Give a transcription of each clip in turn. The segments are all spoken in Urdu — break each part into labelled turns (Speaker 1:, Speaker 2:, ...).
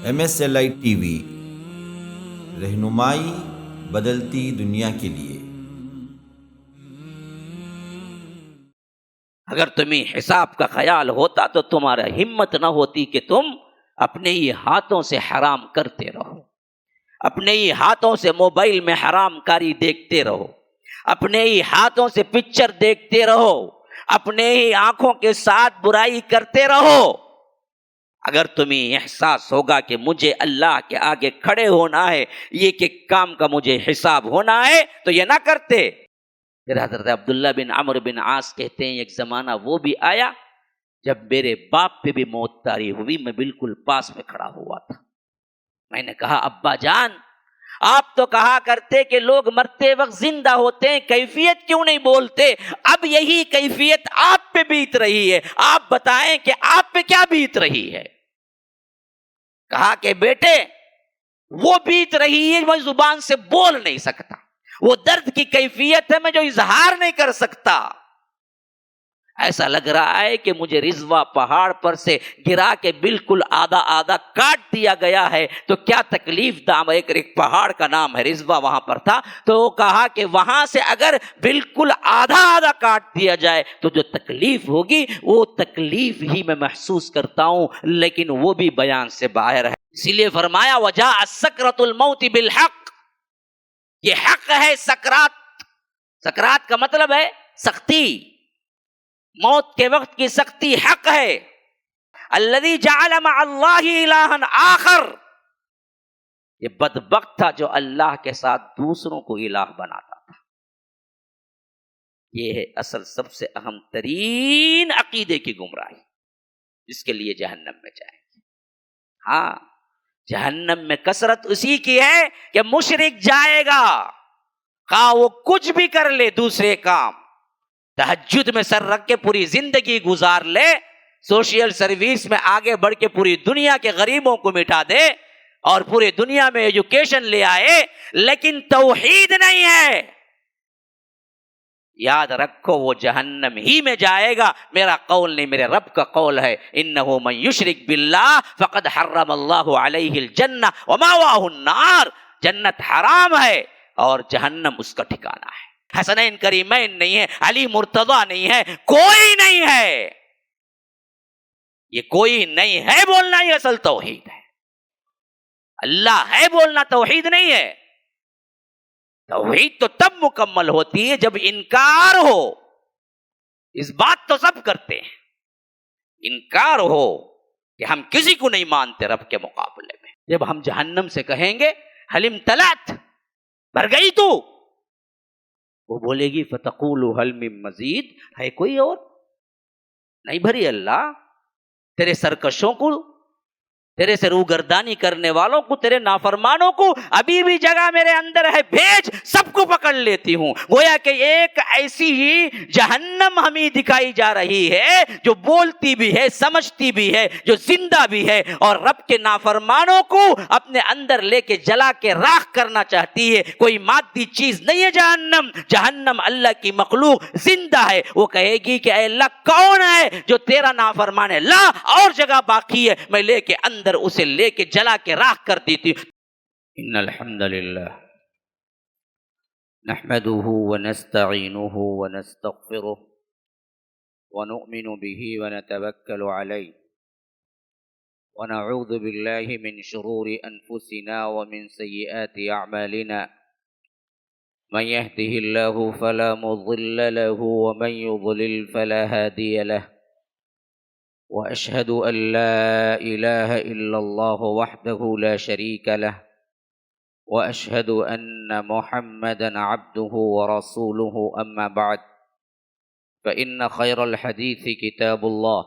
Speaker 1: MSLI TV رہنمائی بدلتی دنیا کے لیے۔
Speaker 2: اگر تمہیں حساب کا خیال ہوتا تو تمہارا ہمت نہ ہوتی کہ تم اپنے ہی ہاتھوں سے حرام کرتے رہو، اپنے ہی ہاتھوں سے موبائل میں حرام کاری دیکھتے رہو، اپنے ہی ہاتھوں سے پکچر دیکھتے رہو، اپنے ہی آنکھوں کے ساتھ برائی کرتے رہو۔ اگر تمہیں احساس ہوگا کہ مجھے اللہ کے آگے کھڑے ہونا ہے، یہ کہ کام کا مجھے حساب ہونا ہے، تو یہ نہ کرتے۔ پھر حضرت عبداللہ بن عمرو بن عاص کہتے ہیں ایک زمانہ وہ بھی آیا جب میرے باپ پہ بھی موت طاری ہوئی، میں بالکل پاس میں کھڑا ہوا تھا۔ میں نے کہا ابا جان، آپ تو کہا کرتے کہ لوگ مرتے وقت زندہ ہوتے ہیں، کیفیت کیوں نہیں بولتے؟ اب یہی کیفیت آپ پہ بیت رہی ہے، آپ بتائیں کہ آپ پہ کیا بیت رہی ہے؟ کہا کہ بیٹے وہ بیت رہی ہے میں زبان سے بول نہیں سکتا، وہ درد کی کیفیت ہے میں جو اظہار نہیں کر سکتا۔ ایسا لگ رہا ہے کہ مجھے رضوا پہاڑ پر سے گرا کے بالکل آدھا آدھا کاٹ دیا گیا ہے، تو کیا تکلیف دام ایک پہاڑ کا نام ہے رضوا، وہاں پر تھا، تو وہ کہا کہ وہاں سے اگر بالکل آدھا آدھا کاٹ دیا جائے تو جو تکلیف ہوگی وہ تکلیف ہی میں محسوس کرتا ہوں، لیکن وہ بھی بیان سے باہر ہے۔ اسی لیے فرمایا وجاء سکرۃ الموت بالحق، یہ حق ہے سکرات۔ سکرات کا مطلب ہے سختی، موت کے وقت کی سختی حق ہے۔ الذی جعل مع اللہ الہا آخر، یہ بدبخت تھا جو اللہ کے ساتھ دوسروں کو الہ بناتا تھا۔ یہ ہے اصل سب سے اہم ترین عقیدے کی گمراہی، جس کے لیے جہنم میں جائیں گے۔ ہاں، جہنم میں کثرت اسی کی ہے کہ مشرک جائے گا، خواہ وہ کچھ بھی کر لے، دوسرے کام تہجد میں سر رکھ کے پوری زندگی گزار لے، سوشل سروس میں آگے بڑھ کے پوری دنیا کے غریبوں کو مٹا دے اور پوری دنیا میں ایجوکیشن لے آئے، لیکن توحید نہیں ہے، یاد رکھو وہ جہنم ہی میں جائے گا۔ میرا قول نہیں، میرے رب کا قول ہے، انہ من یشرک باللہ فقد حرم اللہ علیہ الجنہ ومأواہ النار، جنت حرام ہے اور جہنم اس کا ٹھکانہ ہے۔ حسنین کریمین نہیں ہے، علی مرتضی نہیں ہے، کوئی نہیں ہے، یہ کوئی نہیں ہے بولنا یہ اصل توحید ہے۔ اللہ ہے بولنا توحید نہیں ہے۔ توحید تو تب مکمل ہوتی ہے جب انکار ہو، اس بات تو سب کرتے ہیں، انکار ہو کہ ہم کسی کو نہیں مانتے رب کے مقابلے میں۔ جب ہم جہنم سے کہیں گے حل امتلأت، بھر گئی تو، وہ بولے گی فتقول هل من مزید، ہے کوئی اور؟ نہیں بھری اللہ، تیرے سرکشوں کو، تیرے سے روگردانی کرنے والوں کو، تیرے نافرمانوں کو ابھی بھی جگہ میرے اندر ہے، بھیج، سب کو پکڑ لیتی ہوں۔ گویا کہ ایک ایسی ہی جہنم ہمیں دکھائی جا رہی ہے جو بولتی بھی ہے، سمجھتی بھی ہے، جو زندہ بھی ہے، اور رب کے نافرمانوں کو اپنے اندر لے کے جلا کے راکھ کرنا چاہتی ہے۔ کوئی مادی چیز نہیں ہے جہنم، جہنم اللہ کی مخلوق زندہ ہے۔ وہ کہے گی کہ اے اللہ کون ہے جو تیرا نافرمان ہے؟ لا، اور جگہ باقی ہے، میں لے کے اندر اسے لے کے جلا کے راکھ کر دیتی ہوں۔ ان الحمد للہ نحمده ونستعینه ونستغفره ونؤمن به ونتوکل علیہ ونعوذ باللہ من شرور انفسنا ومن سیئات اعمالنا، من يهده الله فلا مضل له ومن يضلل فلا هادي له، وأشهد أن لا إله إلا الله وحده لا شريك له، وأشهد أن محمدا عبده ورسوله، أما بعد، فإن خير الحديث كتاب الله،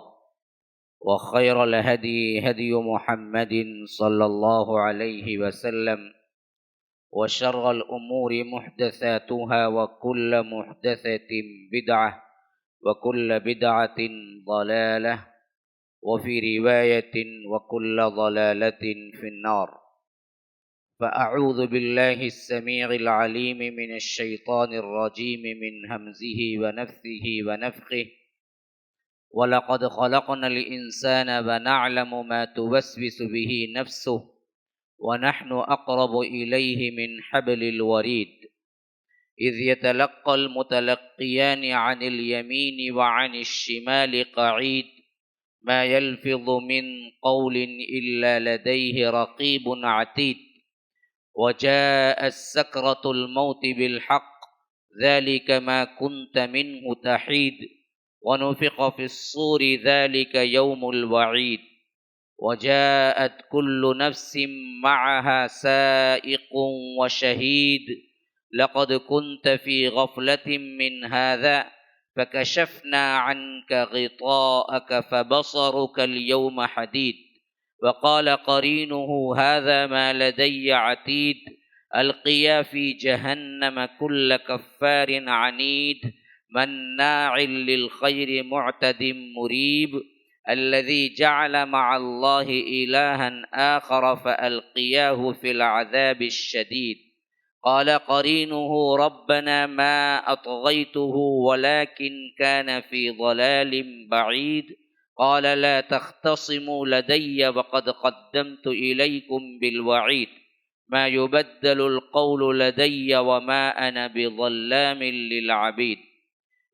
Speaker 2: وخير الهدي هدي محمد صلى الله عليه وسلم، وشر الأمور محدثاتها، وكل محدثة بدعة، وكل بدعة ضلالة، وفي رواية وكل ضلالة في النار۔ فأعوذ بالله السميع العليم من الشيطان الرجيم من همزه ونفثه ونفخه، وَلَقَدْ خَلَقْنَا الْإِنسَانَ وَنَعْلَمُ مَا تُوَسْوِسُ بِهِ نَفْسُهُ وَنَحْنُ أَقْرَبُ إِلَيْهِ مِنْ حَبْلِ الْوَرِيدِ إِذْ يَتَلَقَّى الْمُتَلَقِّيَانِ عَنِ الْيَمِينِ وَعَنِ الشِّمَالِ قَعِيدٌ مَا يَلْفِظُ مِنْ قَوْلٍ إِلَّا لَدَيْهِ رَقِيبٌ عَتِيدٌ وَجَاءَتْ سَكْرَةُ الْمَوْتِ بِالْحَقِّ ذَلِكَ مَا كُنْتَ مِنْهُ تَحِيدُ وَنُفِخَ فِي الصُّورِ ذَلِكَ يَوْمُ الْوَعِيدِ وَجَاءَتْ كُلُّ نَفْسٍ مَعَهَا سَائِقٌ وَشَهِيدٌ لَقَدْ كُنْتَ فِي غَفْلَةٍ مِّنْ هَذَا فَكَشَفْنَا عَنْكَ غِطَاءَكَ فَبَصَرُكَ الْيَوْمَ حَدِيدٌ وقال قرينه هذا ما لدي عتيد القيا في جهنم كل كفار عنيد مناع للخير معتد مريب الذي جعل مع الله إلها آخر فألقياه في العذاب الشديد قال قرينه ربنا ما أطغيته ولكن كان في ضلال بعيد قال لا تختصموا لدي وقد قدمت إليكم بالوعيد ما يبدل القول لدي وما أنا بظلام للعبيد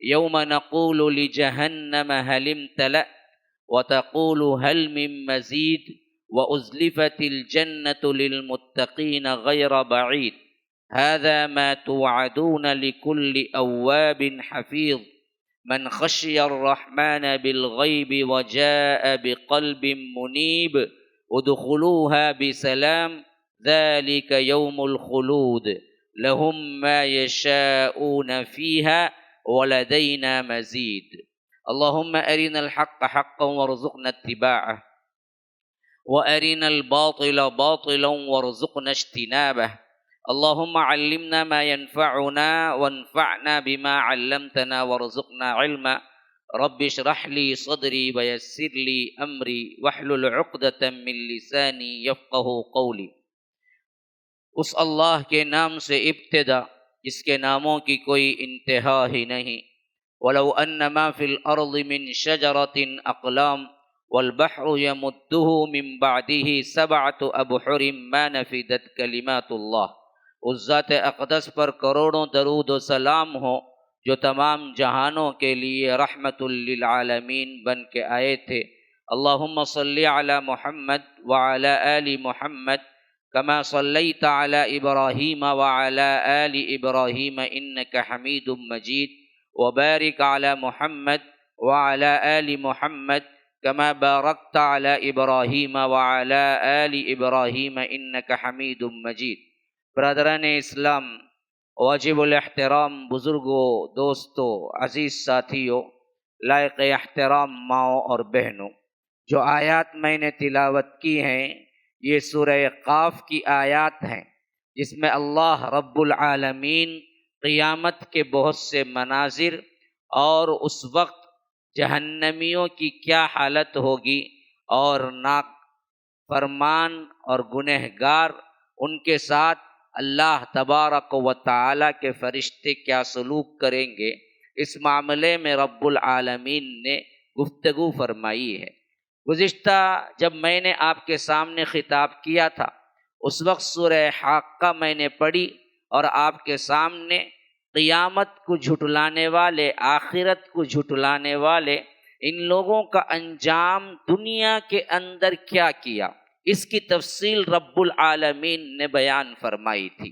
Speaker 2: يوم نقول لجهنم هل امتلأت وتقول هل من مزيد وأزلفت الجنة للمتقين غير بعيد هذا ما توعدون لكل أواب حفيظ من خشي الرحمن بالغيب وجاء بقلب منيب ادخلوها بسلام ذلك يوم الخلود لهم ما يشاءون فيها ولدينا مزيد اللهم أرنا الحق حقا وارزقنا اتباعه وأرنا الباطل باطلا وارزقنا اجتنابه اللهم علمنا ما ينفعنا وانفعنا بما علمتنا وارزقنا علما رب اشرح لي صدري ويسر لي امری واحلل عقدة من لسانی یفقہوا قولی۔ اس اللہ کے نام سے ابتدا جس کے ناموں کی کوئی انتہا ہی نہیں۔ ولو ان ما فی الارض من شجرۃ اقلام والبحر یمدہ من بعدہ سبعۃ ابحر ما نفدت کلمات اللہ۔ اس ذات اقدس پر کروڑوں درود و سلام ہو جو تمام جہانوں کے لیے رحمت للعالمین بن کے آئے تھے۔ اللہم صلی علی محمد وعلی آل محمد کما صلیت علی ابراہیم وعلی آل ابراہیم انک حمید مجید وبارک علی محمد وعلی آل محمد کما بارکت علی ابراہیم وعلی آل ابراہیم انک حمید مجید۔ برادران اسلام، واجب الاحترام بزرگوں، دوستوں، عزیز ساتھیوں، لائق احترام ماؤں اور بہنوں، جو آیات میں نے تلاوت کی ہیں یہ سورہ قاف کی آیات ہیں، جس میں اللہ رب العالمین قیامت کے بہت سے مناظر اور اس وقت جہنمیوں کی کیا حالت ہوگی اور نافرمان اور گنہگار ان کے ساتھ اللہ تبارک و تعالی کے فرشتے کیا سلوک کریں گے، اس معاملے میں رب العالمین نے گفتگو فرمائی ہے۔ گزشتہ جب میں نے آپ کے سامنے خطاب کیا تھا اس وقت سورہ حاقہ میں نے پڑھی اور آپ کے سامنے قیامت کو جھٹلانے والے، آخرت کو جھٹلانے والے ان لوگوں کا انجام دنیا کے اندر کیا کیا، اس کی تفصیل رب العالمین نے بیان فرمائی تھی،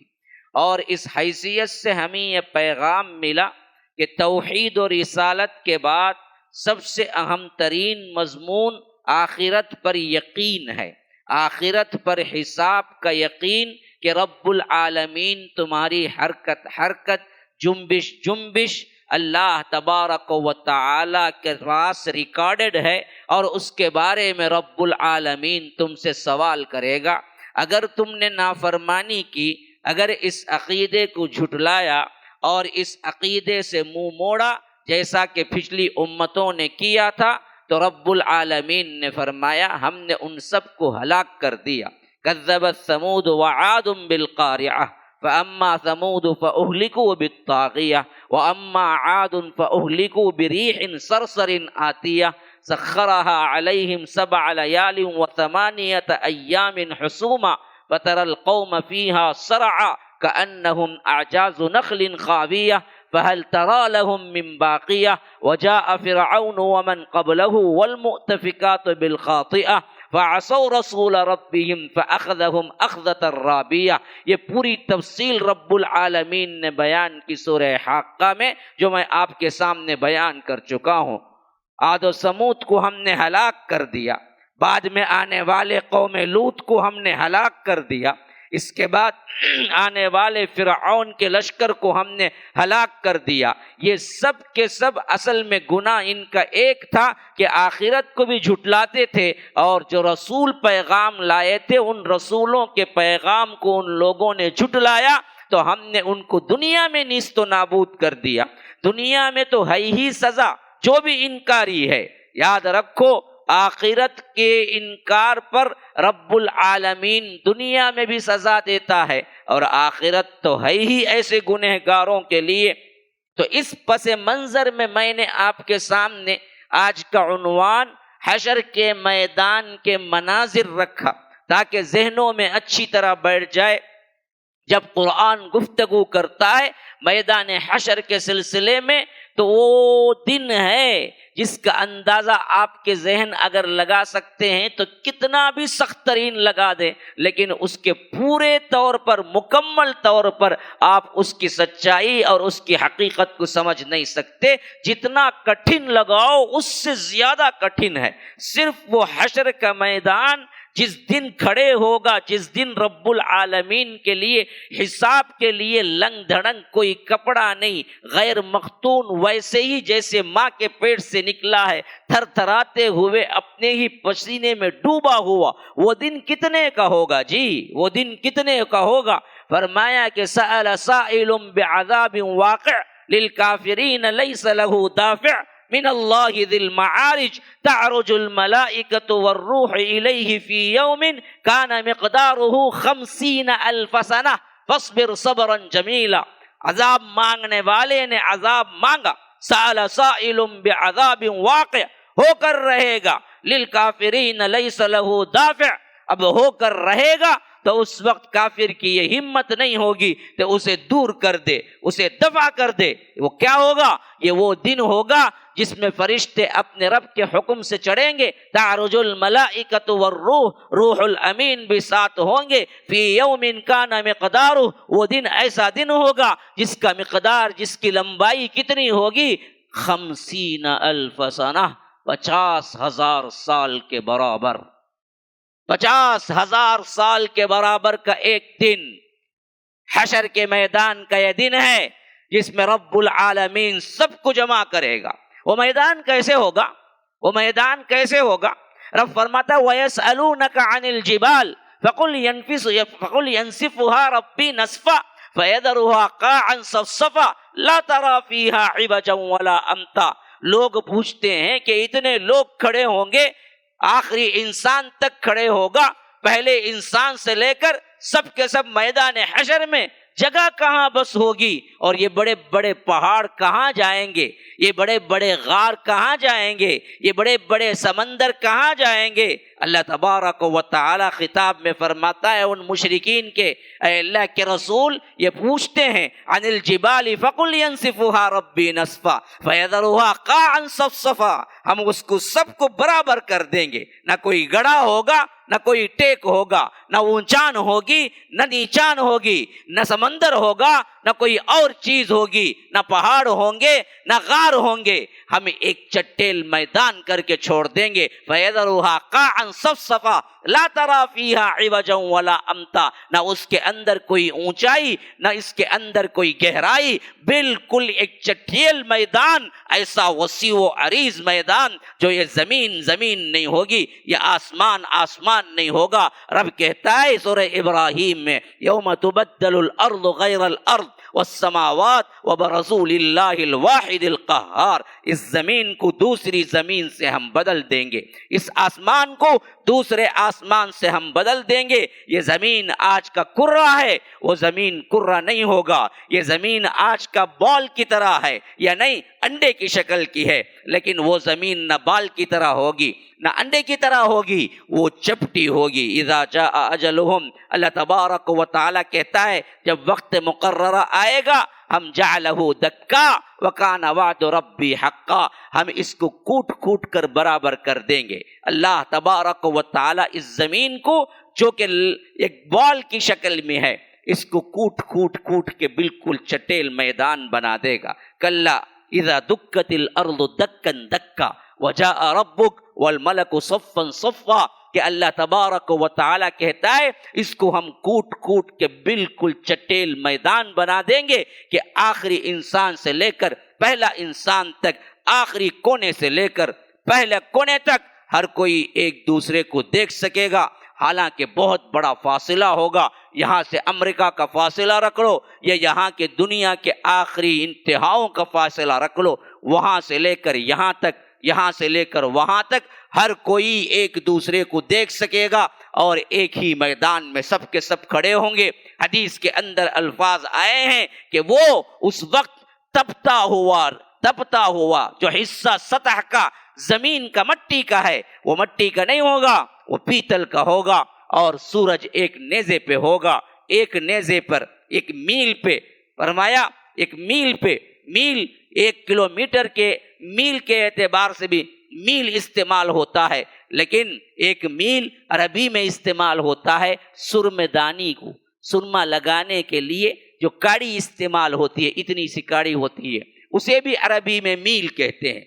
Speaker 2: اور اس حیثیت سے ہمیں یہ پیغام ملا کہ توحید و رسالت کے بعد سب سے اہم ترین مضمون آخرت پر یقین ہے، آخرت پر حساب کا یقین کہ رب العالمین تمہاری حرکت جنبش اللہ تبارک و تعالی کے پاس ریکارڈڈ ہے اور اس کے بارے میں رب العالمین تم سے سوال کرے گا۔ اگر تم نے نافرمانی کی، اگر اس عقیدے کو جھٹلایا اور اس عقیدے سے منہ موڑا جیسا کہ پچھلی امتوں نے کیا تھا، تو رب العالمین نے فرمایا ہم نے ان سب کو ہلاک کر دیا۔ کذبت ثمود وعاد بالقارعہ فأما ثمود فأهلكوا بالطاغية وأما عاد فأهلكوا بريح صرصر آتية سخرها عليهم 7 ليال و8 أيام حسوما فترى القوم فيها صرعا كأنهم أعجاز نخل خاوية فهل ترى لهم من باقية وجاء فرعون ومن قبله والمؤتفكات بالخاطئة فعصوا رسول ربهم فأخذهم أخذة رابية. یہ پوری تفصیل رب العالمین نے بیان کی سورہ حاقہ میں، جو میں آپ کے سامنے بیان کر چکا ہوں. عاد و سمود کو ہم نے ہلاک کر دیا، بعد میں آنے والے قوم لوط کو ہم نے ہلاک کر دیا، اس کے بعد آنے والے فرعون کے لشکر کو ہم نے ہلاک کر دیا. یہ سب کے سب اصل میں گناہ ان کا ایک تھا کہ آخرت کو بھی جھٹلاتے تھے، اور جو رسول پیغام لائے تھے ان رسولوں کے پیغام کو ان لوگوں نے جھٹلایا تو ہم نے ان کو دنیا میں نیست و نابود کر دیا. دنیا میں تو ہے ہی سزا جو بھی انکاری ہے. یاد رکھو آخرت کے انکار پر رب العالمین دنیا میں بھی سزا دیتا ہے، اور آخرت تو ہے ہی ایسے گنہگاروں کے لیے. تو اس پس منظر میں نے آپ کے سامنے آج کا عنوان حشر کے میدان کے مناظر رکھا تاکہ ذہنوں میں اچھی طرح بیٹھ جائے. جب قرآن گفتگو کرتا ہے میدان حشر کے سلسلے میں تو وہ دن ہے جس کا اندازہ آپ کے ذہن اگر لگا سکتے ہیں تو کتنا بھی سخت ترین لگا دیں، لیکن اس کے پورے طور پر مکمل طور پر آپ اس کی سچائی اور اس کی حقیقت کو سمجھ نہیں سکتے. جتنا کٹھن لگاؤ اس سے زیادہ کٹھن ہے. صرف وہ حشر کا میدان جس دن کھڑے ہوگا، جس دن رب العالمین کے لیے حساب کے لیے لنگ دھڑنگ کوئی کپڑا نہیں، غیر مختون ویسے ہی جیسے ماں کے پیٹ سے نکلا ہے، تھر تھراتے ہوئے اپنے ہی پسینے میں ڈوبا ہوا. وہ دن کتنے کا ہوگا جی؟ وہ دن کتنے کا ہوگا؟ فرمایا کہ سأل سائل بعذاب واقع للکافرین لیس له دافع من اللہ ذی المعارج تعرج الملائکۃ والروح الیہ فی یوم کان مقدارہ 50,000 سنہ فاصبر صبرا جمیلا. عذاب مانگنے والے نے عذاب مانگا. سأل سائل بعذاب واقع، ہو کر رہے گا، للکافرین لیس لہ دافع، اب ہو کر رہے گا تو اس وقت کافر کی یہ ہمت نہیں ہوگی کہ اسے دور کر دے، اسے دفع کر دے. وہ کیا ہوگا؟ یہ وہ دن ہوگا جس میں فرشتے اپنے رب کے حکم سے چڑھیں گے. تعرج الملائکۃ والروح، روح الامین بھی ساتھ ہوں گے. فی یوم کان مقدارہ، وہ دن ایسا دن ہوگا جس کا مقدار، جس کی لمبائی کتنی ہوگی؟ 50,000 سنہ، 50,000 سال کے برابر. 50,000 سال کے برابر کا ایک دن حشر کے میدان کا یہ دن ہے جس میں رب العالمین سب کو جمع کرے گا. وہ میدان کیسے ہوگا؟ وہ میدان کیسے ہوگا؟ رب فرماتا ہے وَيَسْأَلُونَكَ عَنِ الْجِبَالِ فَقُلْ يَنْسِفُهَا رَبِّي نَسْفًا فَيَذَرُهَا قَاعًا صَفْصَفًا لَا تَرَى فِيهَا عِوَجًا وَلَا أَمْتًا. لوگ پوچھتے ہیں کہ اتنے لوگ کھڑے ہوں گے، آخری انسان تک کھڑے ہوگا، پہلے انسان سے لے کر سب کے سب میدان حشر میں جگہ کہاں بس ہوگی؟ اور یہ بڑے بڑے پہاڑ کہاں جائیں گے؟ یہ بڑے بڑے غار کہاں جائیں گے؟ یہ بڑے بڑے سمندر کہاں جائیں گے؟ اللہ تبارک و تعالی خطاب میں فرماتا ہے ان مشرکین کے، اے اللہ کے رسول یہ پوچھتے ہیں عن الجبال فقل ينسفها ربی نسفا فيذرها قاعا صفصفا، ہم اس کو سب کو برابر کر دیں گے، نہ کوئی گڑھا ہوگا، نہ کوئی ٹیک ہوگا، نہ اونچان ہوگی، نہ نیچان ہوگی، نہ سمندر ہوگا، نہ کوئی اور چیز ہوگی، نہ پہاڑ ہوں گے، نہ غار ہوں گے، ہم ایک چٹیل میدان کر کے چھوڑ دیں گے. فَيَذَرُهَا قَاعًا صَفْصَفًا لَا تَرَى فِيهَا عِوَجًا وَلَا أَمْتًا، نہ اس کے اندر کوئی اونچائی، نہ اس کے اندر کوئی گہرائی، بالکل ایک چٹیل میدان، ایسا وسیع و عریض میدان جو یہ زمین نہیں ہوگی، یہ آسمان نہیں ہوگا. رب کہتا ہے سورہ ابراہیم میں یوم تبدل الارض غیر الارض والسماوات وبرسول اللہ الواحد القہار. اس زمین کو دوسری زمین سے ہم بدل دیں گے، اس آسمان کو دوسرے آسمان سے ہم بدل دیں گے. یہ زمین آج کا کرہ ہے، وہ زمین کرہ نہیں ہوگا. یہ زمین آج کا بال کی طرح ہے، یا نہیں انڈے کی شکل کی ہے، لیکن وہ زمین نہ بال کی طرح ہوگی نہ انڈے کی طرح ہوگی، وہ چپٹی ہوگی. اذا جاء اجلہم، اللہ تبارک و تعالیٰ کہتا ہے جب وقت مقررہ آئے گا ہم جعلہ دکا وکان وعد ربی حقا، ہم اس کو کوٹ کوٹ کر برابر کر دیں گے. اللہ تبارک و تعالیٰ اس زمین کو جو کہ ایک بال کی شکل میں ہے، اس کو کوٹ کوٹ کوٹ کے بالکل چٹیل میدان بنا دے گا. کلا اذا دکت الارض دکن دکا وجاء ربک والملک صفا صفا، کہ اللہ تبارک و تعالیٰ کہتا ہے اس کو ہم کوٹ کوٹ کے بالکل چٹیل میدان بنا دیں گے کہ آخری انسان سے لے کر پہلا انسان تک، آخری کونے سے لے کر پہلے کونے تک ہر کوئی ایک دوسرے کو دیکھ سکے گا. حالانکہ بہت بڑا فاصلہ ہوگا، یہاں سے امریکہ کا فاصلہ رکھ لو یا یہاں کے دنیا کے آخری انتہاؤں کا فاصلہ رکھ لو، وہاں سے لے کر یہاں تک، یہاں سے لے کر وہاں تک ہر کوئی ایک دوسرے کو دیکھ سکے گا اور ایک ہی میدان میں سب کے سب کھڑے ہوں گے. حدیث کے اندر الفاظ آئے ہیں کہ وہ اس وقت تپتا ہوا جو حصہ سطح کا زمین کا مٹی کا ہے وہ مٹی کا نہیں ہوگا، وہ پیتل کا ہوگا، اور سورج ایک نیزے پہ ہوگا، ایک نیزے پر، ایک میل پہ. فرمایا ایک میل پہ، میل 1 کلومیٹر کے میل کے اعتبار سے بھی میل استعمال ہوتا ہے، لیکن ایک میل عربی میں استعمال ہوتا ہے سرمے دانی کو، سرما لگانے کے لیے جو کاڑی استعمال ہوتی ہے، اتنی سی کاڑی ہوتی ہے، اسے بھی عربی میں میل کہتے ہیں.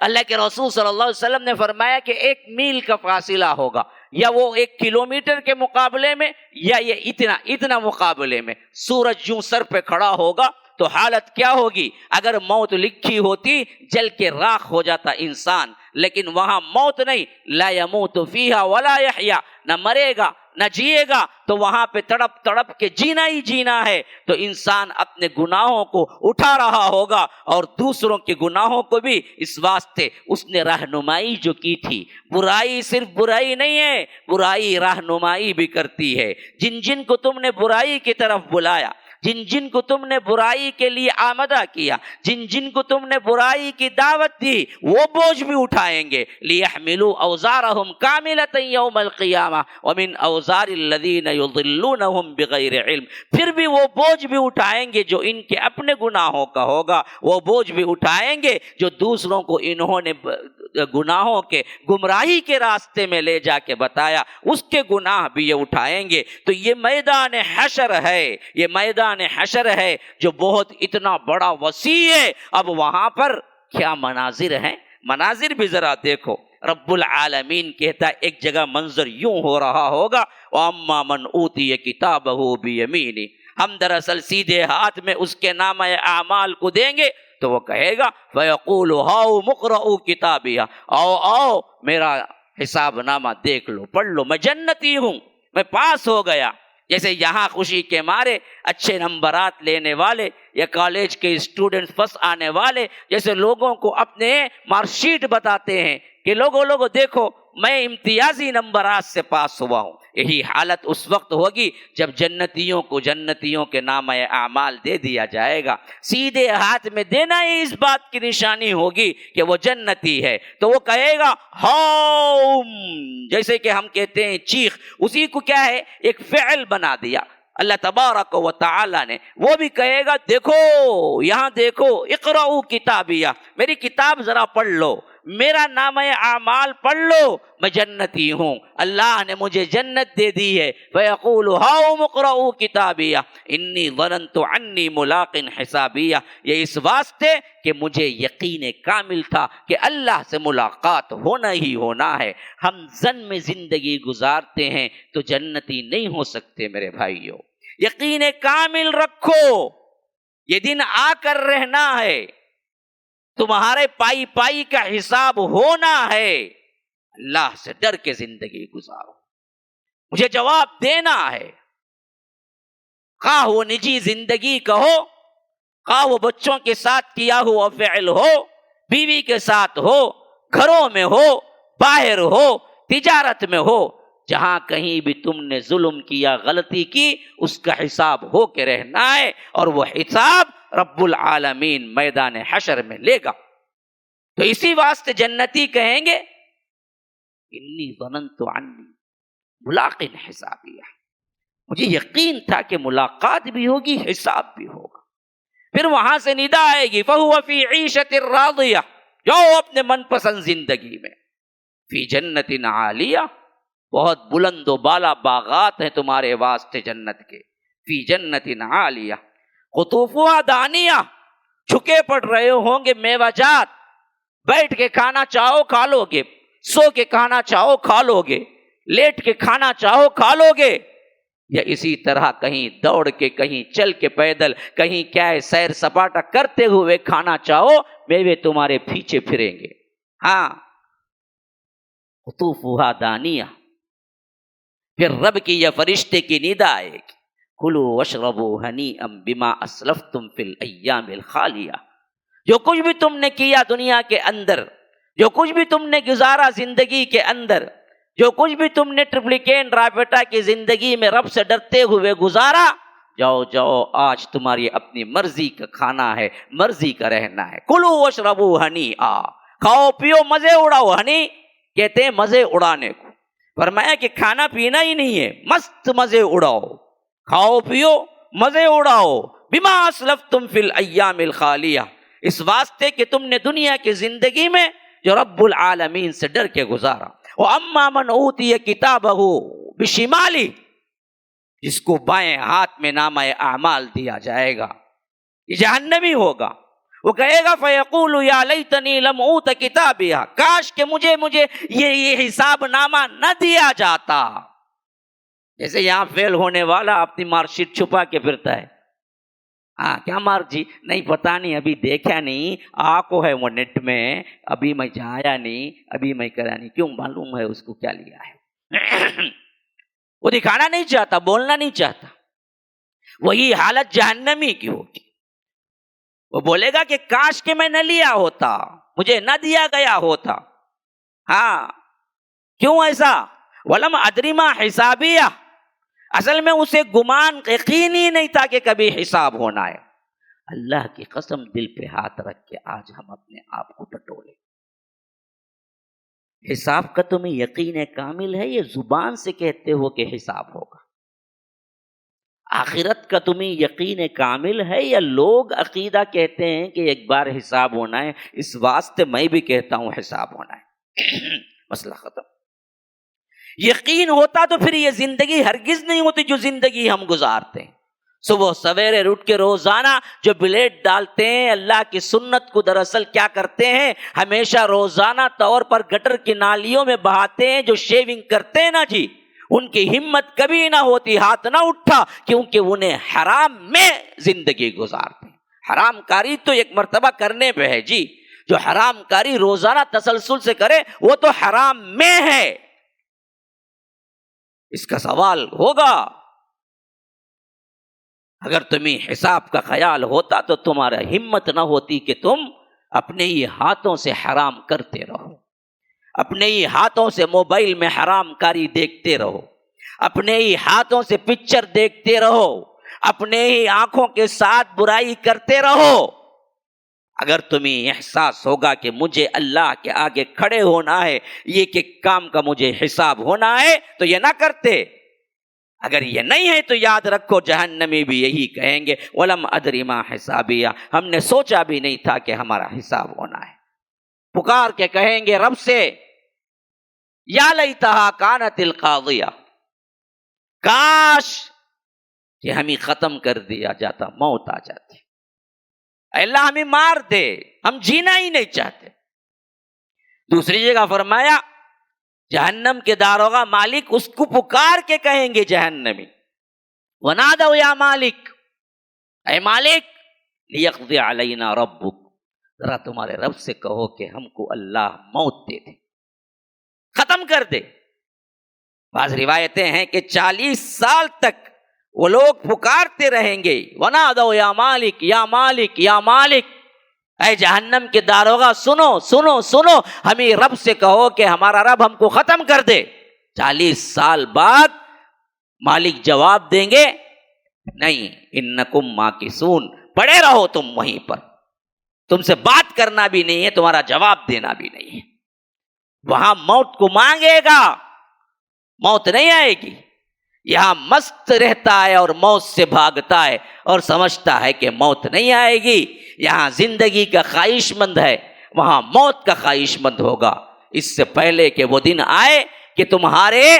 Speaker 2: اللہ کے رسول صلی اللہ علیہ وسلم نے فرمایا کہ 1 میل کا فاصلہ ہوگا، یا وہ 1 کلومیٹر کے مقابلے میں یا یہ اتنا مقابلے میں. سورج یوں سر پہ کھڑا ہوگا تو حالت کیا ہوگی؟ اگر موت لکھی ہوتی جل کے راکھ ہو جاتا انسان، لیکن وہاں موت نہیں، لا يموت فیہا ولا یحیا، نہ مرے گا نہ جیے گا، تو وہاں پہ تڑپ تڑپ کے جینا ہی جینا ہے. تو انسان اپنے گناہوں کو اٹھا رہا ہوگا اور دوسروں کے گناہوں کو بھی. اس واسطے اس نے رہنمائی جو کی تھی، برائی صرف برائی نہیں ہے، برائی رہنمائی بھی کرتی ہے. جن کو تم نے برائی کی طرف بلایا، جن کو تم نے برائی کے لیے آمدہ کیا، جن کو تم نے برائی کی دعوت دی، وہ بوجھ بھی اٹھائیں گے. لِيَحْمِلُوا أَوْزَارَهُمْ كَامِلَةً يَوْمَ الْقِيَامَةِ وَمِنْ أَوْزَارِ الَّذِينَ يُضِلُّونَهُمْ بِغَيْرِ علم. پھر بھی وہ بوجھ بھی اٹھائیں گے جو ان کے اپنے گناہوں کا ہوگا، وہ بوجھ بھی اٹھائیں گے جو دوسروں کو انہوں نے گناہوں کے گمراہی کے راستے میں لے جا کے بتایا، اس کے گناہ بھی یہ اٹھائیں گے. تو یہ میدان حشر ہے، یہ میدان حشر ہے جو بہت اتنا بڑا وسیع ہے. اب وہاں پر کیا مناظر ہیں، مناظر بھی ذرا دیکھو. رب العالمین کہتا ہے ایک جگہ منظر یوں ہو رہا ہوگا، وَأَمَّا مَنْ أُوتِيَ كِتَابَهُ بِيَمِينِهِ، ہم دراصل سیدھے ہاتھ میں اس کے نامہ اعمال کو دیں گے تو وہ کہے گا فَيَقُولُ هَاؤْ مُقْرَؤُوا كِتَابِيَهْ، آؤ میرا حساب نامہ دیکھ لو، پڑھ لو، میں جنتی ہوں، میں پاس ہو گیا. جیسے یہاں خوشی کے مارے اچھے نمبرات لینے والے یا کالج کے اسٹوڈنٹس پس آنے والے جیسے لوگوں کو اپنے مارک شیٹ بتاتے ہیں کہ لوگوں دیکھو میں امتیازی نمبرات سے پاس ہوا ہوں. یہی حالت اس وقت ہوگی جب جنتیوں کو جنتیوں کے نامہ اعمال دے دیا جائے گا. سیدھے ہاتھ میں دینا ہی اس بات کی نشانی ہوگی کہ وہ جنتی ہے. تو وہ کہے گا ہاؤم، جیسے کہ ہم کہتے ہیں چیخ، اسی کو کیا ہے ایک فعل بنا دیا اللہ تبارک و تعالی نے. وہ بھی کہے گا دیکھو یہاں دیکھو، اقرؤوا کتابیہ، میری کتاب ذرا پڑھ لو، میرا نامہ اعمال پڑھ لو، میں جنتی ہوں، اللہ نے مجھے جنت دے دی ہے. فیقول ہاؤم اقرؤوا کتابیہ انی ظننت عنی ملاق حسابیہ، یہ اس واسطے کہ مجھے یقین کامل تھا کہ اللہ سے ملاقات ہونا ہی ہونا ہے. ہم زن میں زندگی گزارتے ہیں تو جنتی نہیں ہو سکتے میرے بھائیوں. یقین کامل رکھو، یہ دن آ کر رہنا ہے، تمہارے پائی کا حساب ہونا ہے. اللہ سے ڈر کے زندگی گزارو، مجھے جواب دینا ہے. خواہ وہ نجی زندگی کا ہو، خواہ وہ بچوں کے ساتھ کیا ہوا فعل ہو، بیوی کے ساتھ ہو، گھروں میں ہو، باہر ہو، تجارت میں ہو، جہاں کہیں بھی تم نے ظلم کیا، غلطی کی، اس کا حساب ہو کے رہنا ہے، اور وہ حساب رب العالمین میدان حشر میں لے گا۔ تو اسی واسطے جنتی کہیں گے انی ظننت انی ملاق حسابیہ، مجھے یقین تھا کہ ملاقات بھی ہوگی، حساب بھی ہوگا۔ پھر وہاں سے ندا آئے گی فَهُوَ فِي عِيشَةٍ رَاضِيَةٍ، جاؤ اپنے من پسند زندگی میں، فی جنت عالیہ، بہت بلند و بالا باغات ہیں تمہارے واسطے جنت کے، فی جنت عالیہ قطوفها دانیہ، چھکے پڑ رہے ہوں گے میوہ جات، بیٹھ کے کھانا چاہو کھا لو گے، سو کے کھانا چاہو کھا لو گے، لیٹ کے کھانا چاہو کھا لو گے، یا اسی طرح کہیں دوڑ کے، کہیں چل کے پیدل، کہیں کیا ہے سیر سپاٹا کرتے ہوئے کھانا چاہو، میوے تمہارے پیچھے پھریں گے۔ ہاں، قطوفها دانیہ۔ پھر رب کی یہ فرشتے کی ندا آئے گی کلوا واشربوا ہنیئا بما اسلفتم فی الایام الخالیہ، جو کچھ بھی تم نے کیا دنیا کے اندر، جو کچھ بھی تم نے گزارا زندگی کے اندر، جو کچھ بھی تم نے ٹرپلیکین رابطہ کی زندگی میں رب سے ڈرتے ہوئے گزارا، جاؤ جاؤ آج تمہاری اپنی مرضی کا کھانا ہے، مرضی کا رہنا ہے۔ کلوا واشربوا ہنیئا، کھاؤ پیو مزے اڑاؤ، ہنی کہتے ہیں مزے اڑانے کو، فرمایا کہ کھانا پینا ہی نہیں ہے، مست مزے اڑاؤ، کھاؤ پیو مزے اڑاؤ، بما اسلفتم فی الایام الخالیہ، اس واسطے کہ تم نے دنیا کی زندگی میں جو رب العالمین سے ڈر کے گزارا۔ وَأَمَّا مَنْ أُوتِيَ كِتَابَهُ بِشِمَالِهِ، جس کو بائیں ہاتھ میں نامہ اعمال دیا جائے گا، یہ جہنمی ہوگا، وہ کہے گا فَيَقُولُ يَا لَيْتَنِي لَمْ أُوتَ كِتَابِيَهْ، کاش کہ مجھے یہ حساب نامہ نہ دیا جاتا۔ جیسے یہاں فیل ہونے والا اپنی مارک شیٹ چھپا کے پھرتا ہے، ہاں کیا مارک جی، نہیں پتا نہیں، ابھی دیکھا نہیں، آنکھوں ہے وہ نیٹ میں، ابھی میں جایا نہیں، ابھی میں کرا نہیں، کیوں معلوم ہے اس کو کیا لیا ہے؟ وہ دکھانا نہیں چاہتا، بولنا نہیں چاہتا۔ وہی حالت جہنمی کی ہوگی، وہ بولے گا کہ کاش کہ میں نہ لیا ہوتا، مجھے نہ دیا گیا ہوتا۔ ہاں کیوں ایسا؟ وَلَمْ أَدْرِ مَا حِسَابِيَهْ، اصل میں اسے گمان یقین ہی نہیں تھا کہ کبھی حساب ہونا ہے۔ اللہ کی قسم دل پہ ہاتھ رکھ کے آج ہم اپنے آپ کو ٹٹولے، حساب کا تمہیں یقین کامل ہے، یہ زبان سے کہتے ہو کہ حساب ہوگا؟ آخرت کا تمہیں یقین کامل ہے، یا لوگ عقیدہ کہتے ہیں کہ ایک بار حساب ہونا ہے، اس واسطے میں بھی کہتا ہوں حساب ہونا ہے؟ مسئلہ ختم۔ یقین ہوتا تو پھر یہ زندگی ہرگز نہیں ہوتی جو زندگی ہم گزارتے ہیں۔ صبح سویرے اٹھ کے روزانہ جو بلیڈ ڈالتے ہیں، اللہ کی سنت کو دراصل کیا کرتے ہیں، ہمیشہ روزانہ طور پر گٹر کی نالیوں میں بہاتے ہیں۔ جو شیونگ کرتے ہیں نا جی، ان کی ہمت کبھی نہ ہوتی، ہاتھ نہ اٹھا، کیونکہ انہیں حرام میں زندگی گزارتے ہیں۔ حرام کاری تو ایک مرتبہ کرنے پہ ہے جی، جو حرام کاری روزانہ تسلسل سے کرے وہ تو حرام میں ہے، اس کا سوال ہوگا۔ اگر تمہیں حساب کا خیال ہوتا تو تمہارا ہمت نہ ہوتی کہ تم اپنے ہی ہاتھوں سے حرام کرتے رہو، اپنے ہی ہاتھوں سے موبائل میں حرام کاری دیکھتے رہو، اپنے ہی ہاتھوں سے پکچر دیکھتے رہو، اپنے ہی آنکھوں کے ساتھ برائی کرتے رہو۔ اگر تمہیں احساس ہوگا کہ مجھے اللہ کے آگے کھڑے ہونا ہے، یہ کہ کام کا مجھے حساب ہونا ہے، تو یہ نہ کرتے۔ اگر یہ نہیں ہے تو یاد رکھو جہنمی بھی یہی کہیں گے وَلَمْ أَدْرِ مَا حِسَابِيَهْ، ہم نے سوچا بھی نہیں تھا کہ ہمارا حساب ہونا ہے۔ پکار کے کہیں گے رب سے یا لیتہا کانت القاضیہ، کاش کہ ہمیں ختم کر دیا جاتا، موت آ جاتی، اے اللہ ہمیں مار دے، ہم جینا ہی نہیں چاہتے۔ دوسری جگہ فرمایا جہنم کے داروغہ مالک اس کو پکار کے کہیں گے جہنمی وَنَادَوْا يَا مالک، اے مالک لِيَقْضِ عَلَيْنَا رَبُّكَ، ذرا تمہارے رب سے کہو کہ ہم کو اللہ موت دے دے، ختم کر دے۔ بعض روایتیں ہیں کہ 40 سال تک وہ لوگ پکارتے رہیں گے ونادوا یا مالک یا مالک یا مالک، اے جہنم کے داروغہ سنو سنو سنو، ہمیں رب سے کہو کہ ہمارا رب ہم کو ختم کر دے۔ 40 سال بعد مالک جواب دیں گے نہیں، انکم ماکثون، پڑے رہو تم وہیں پر، تم سے بات کرنا بھی نہیں ہے، تمہارا جواب دینا بھی نہیں ہے۔ وہاں موت کو مانگے گا، موت نہیں آئے گی۔ یہاں مست رہتا ہے اور موت سے بھاگتا ہے اور سمجھتا ہے کہ موت نہیں آئے گی۔ یہاں زندگی کا خواہش مند ہے، وہاں موت کا خواہش مند ہوگا، اس سے پہلے کہ وہ دن آئے کہ تمہارے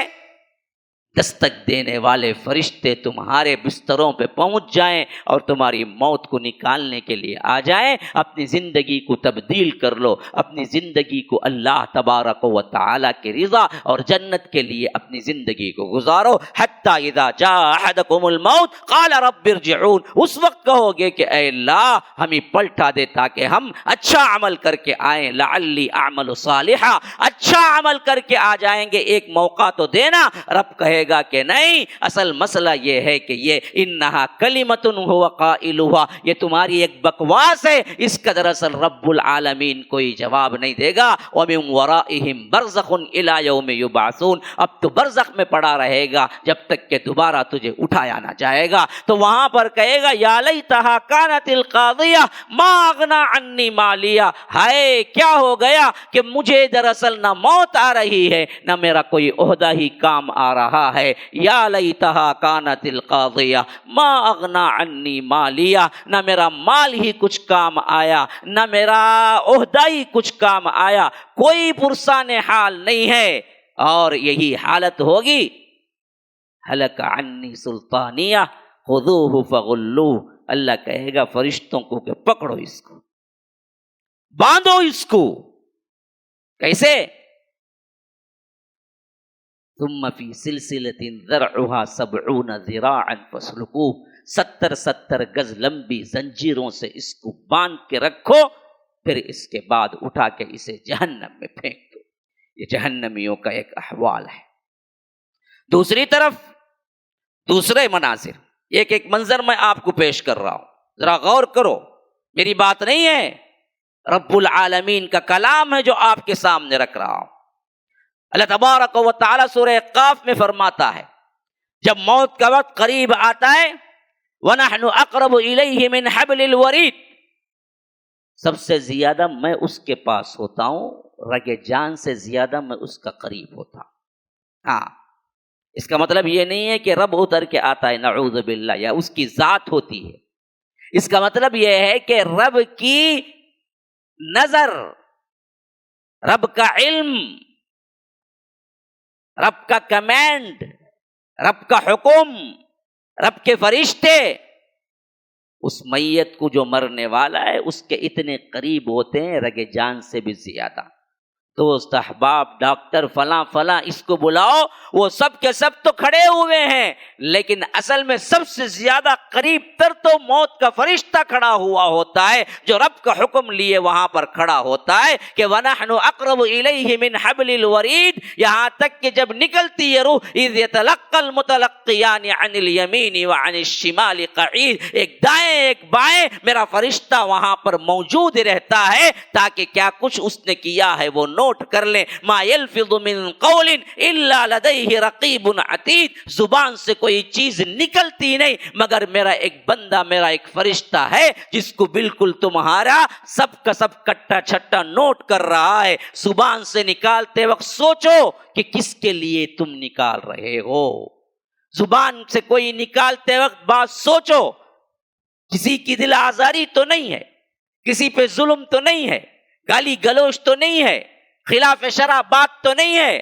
Speaker 2: دستک دینے والے فرشتے تمہارے بستروں پہ پہنچ جائیں اور تمہاری موت کو نکالنے کے لیے آ جائیں۔ اپنی زندگی کو تبدیل کر لو، اپنی زندگی کو اللہ تبارک و تعالیٰ کی رضا اور جنت کے لیے اپنی زندگی کو گزارو۔ حتی اذا جاء احدکم الموت قال رب ارجعون، اس وقت کہو گے کہ اے اللہ ہمیں پلٹا دے تاکہ ہم اچھا عمل کر کے آئیں، لعلی اعمل صالحا، اچھا عمل کر کے آ جائیں گے، ایک موقع تو دینا۔ رب کہے گا کہ نہیں، اصل مسئلہ یہ ہے کہ یہ انہا کلمۃ هو قائلها، یہ تمہاری ایک بکواس ہے، اس کا دراصل رب العالمین کوئی جواب نہیں دے گا۔ ومن ورائہم برزخ الی یوم یبعثون، اب تو برزخ میں پڑا رہے گا جب تک کہ دوبارہ تجھے اٹھایا نہ جائے گا۔ تو وہاں پر کہے گا یا لیتہا کانت القاضیہ ما اغنی عنی مالیہ، ہائے کیا ہو گیا کہ مجھے دراصل نہ موت آ رہی ہے نہ میرا کوئی عہدہ ہی کام آ رہا ہے۔ یا لیتہا کانت القاضیہ ما اغنی عنی مالیہ، نہ میرا مال ہی کچھ کام آیا، نہ میرا عہدہ ہی کچھ کام آیا، کوئی پرسان حال نہیں ہے، اور یہی حالت ہوگی۔ ہلک عنی سلطانیہ خذوہ فغلوہ، اللہ کہے گا فرشتوں کو کہ پکڑو اس کو، باندھو اس کو۔ کیسے؟ ثم فی سلسلۃ ذرعها 70 ذراعا فاسلکوہ، 70 گز لمبی زنجیروں سے اس کو باندھ کے رکھو، پھر اس کے بعد اٹھا کے اسے جہنم میں پھینک دو۔ یہ جہنمیوں کا ایک احوال ہے۔ دوسری طرف دوسرے مناظر، ایک ایک منظر میں آپ کو پیش کر رہا ہوں، ذرا غور کرو، میری بات نہیں ہے، رب العالمین کا کلام ہے جو آپ کے سامنے رکھ رہا ہوں۔ اللہ تبارک و تعالیٰ سورہ قاف میں فرماتا ہے جب موت کا وقت قریب آتا ہے وَنَحْنُ أَقْرَبُ إِلَيْهِ مِنْ حَبْلِ الْوَرِيدِ، سب سے زیادہ میں اس کے پاس ہوتا ہوں، رگ جان سے زیادہ میں اس کا قریب ہوتا ہوں۔ ہاں، اس کا مطلب یہ نہیں ہے کہ رب اتر کے آتا ہے، نعوذ باللہ، یا اس کی ذات ہوتی ہے۔ اس کا مطلب یہ ہے کہ رب کی نظر، رب کا علم، رب کا کمانڈ، رب کا حکم، رب کے فرشتے اس میت کو جو مرنے والا ہے اس کے اتنے قریب ہوتے ہیں رگ جان سے بھی زیادہ۔ دوست، احباب، ڈاکٹر، فلاں فلاں، اس کو بلاؤ، وہ سب کے سب تو کھڑے ہوئے ہیں، لیکن اصل میں سب سے زیادہ قریب تر تو موت کا فرشتہ کھڑا ہوا ہوتا ہے جو رب کا حکم لیے وہاں پر کھڑا ہوتا ہے کہ وَنَحْنُ أَقْرَبُ إِلَيْهِ مِنْ حَبْلِ الْوَرِيدِ، یہاں تک کہ جب نکلتی ہے روح، اِذْ يَتَلَقَّى الْمُتَلَقِّيَانِ عَنِ الْيَمِينِ وَعَنِ الشِّمَالِ قَعِيدٌ، ایک دائیں ایک بائیں میرا فرشتہ وہاں پر موجود رہتا ہے تاکہ کیا کچھ اس نے کیا ہے وہ نوٹ کر لیں۔ ما يلفظ من قول الا لديه رقیب عتید، زبان سے کوئی چیز نکلتی نہیں مگر میرا ایک بندہ، میرا ایک فرشتہ ہے جس کو بالکل تمہارا سب کا سب کٹا چھٹا نوٹ کر رہا ہے۔ زبان سے نکالتے وقت سوچو کہ کس کے لیے تم نکال رہے ہو۔ زبان سے کوئی نکالتے وقت بات سوچو، کسی کی دل آزاری تو نہیں ہے، کسی پہ ظلم تو نہیں ہے، گالی گلوچ تو نہیں ہے، خلاف شرع بات تو نہیں ہے۔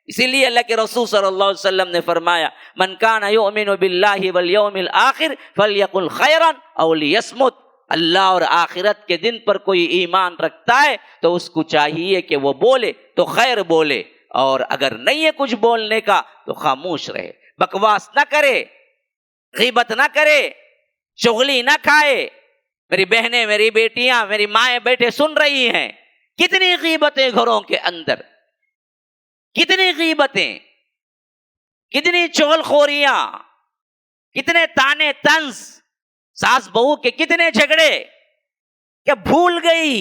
Speaker 2: اسی لیے اللہ کے رسول صلی اللہ علیہ وسلم نے فرمایا من کان یؤمن باللہ والیوم الآخر فلیقل خیرا او لیصمت، اللہ اور آخرت کے دن پر کوئی ایمان رکھتا ہے تو اس کو چاہیے کہ وہ بولے تو خیر بولے، اور اگر نہیں ہے کچھ بولنے کا تو خاموش رہے، بکواس نہ کرے، غیبت نہ کرے، چغلی نہ کھائے۔ میری بہنیں، میری بیٹیاں، میری مائیں بیٹے سن رہی ہیں، کتنی غیبتیں گھروں کے اندر، کتنی غیبتیں، کتنی چغل خوریاں، کتنے تانے طنز، ساس بہو کے کتنے جھگڑے، کہ بھول گئی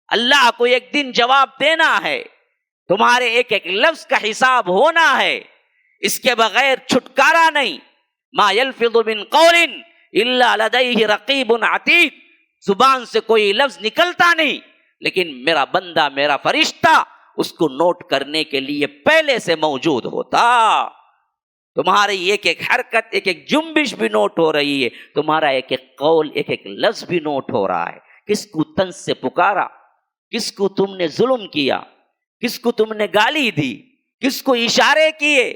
Speaker 2: اللہ کو ایک دن جواب دینا ہے، تمہارے ایک ایک لفظ کا حساب ہونا ہے، اس کے بغیر چھٹکارا نہیں۔ ما یلفظ من قول الا لدیہ رقیب عتید، زبان سے کوئی لفظ نکلتا نہیں لیکن میرا بندہ، میرا فرشتہ اس کو نوٹ کرنے کے لیے پہلے سے موجود ہوتا۔ تمہاری ایک ایک حرکت، ایک ایک جنبش بھی نوٹ ہو رہی ہے، تمہارا ایک ایک قول، ایک ایک لفظ بھی نوٹ ہو رہا ہے۔ کس کو طنز سے پکارا، کس کو تم نے ظلم کیا، کس کو تم نے گالی دی، کس کو اشارے کیے،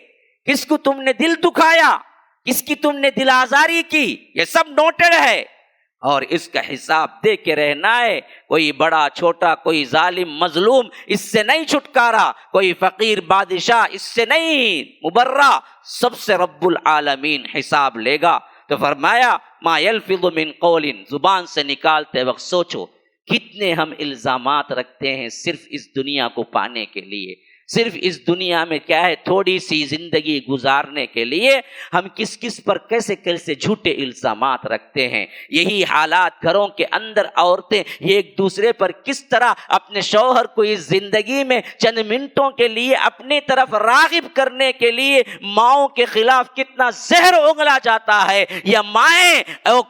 Speaker 2: کس کو تم نے دل دکھایا، کس کی تم نے دل آزاری کی، یہ سب نوٹڈ ہے اور اس کا حساب دے کے رہنا ہے۔ کوئی بڑا چھوٹا، کوئی ظالم مظلوم، اس سے نہیں چھٹکارا، کوئی فقیر بادشاہ اس سے نہیں مبرہ، سب سے رب العالمین حساب لے گا۔ تو فرمایا ما یلفظ من قول، زبان سے نکالتے وقت سوچو کتنے ہم الزامات رکھتے ہیں صرف اس دنیا کو پانے کے لیے، صرف اس دنیا میں کیا ہے تھوڑی سی زندگی گزارنے کے لیے ہم کس کس پر کیسے کیسے جھوٹے الزامات رکھتے ہیں۔ یہی حالات گھروں کے اندر عورتیں ایک دوسرے پر کس طرح اپنے شوہر کو اس زندگی میں چند منٹوں کے لیے اپنی طرف راغب کرنے کے لیے ماؤں کے خلاف کتنا زہر اگلا جاتا ہے، یا مائیں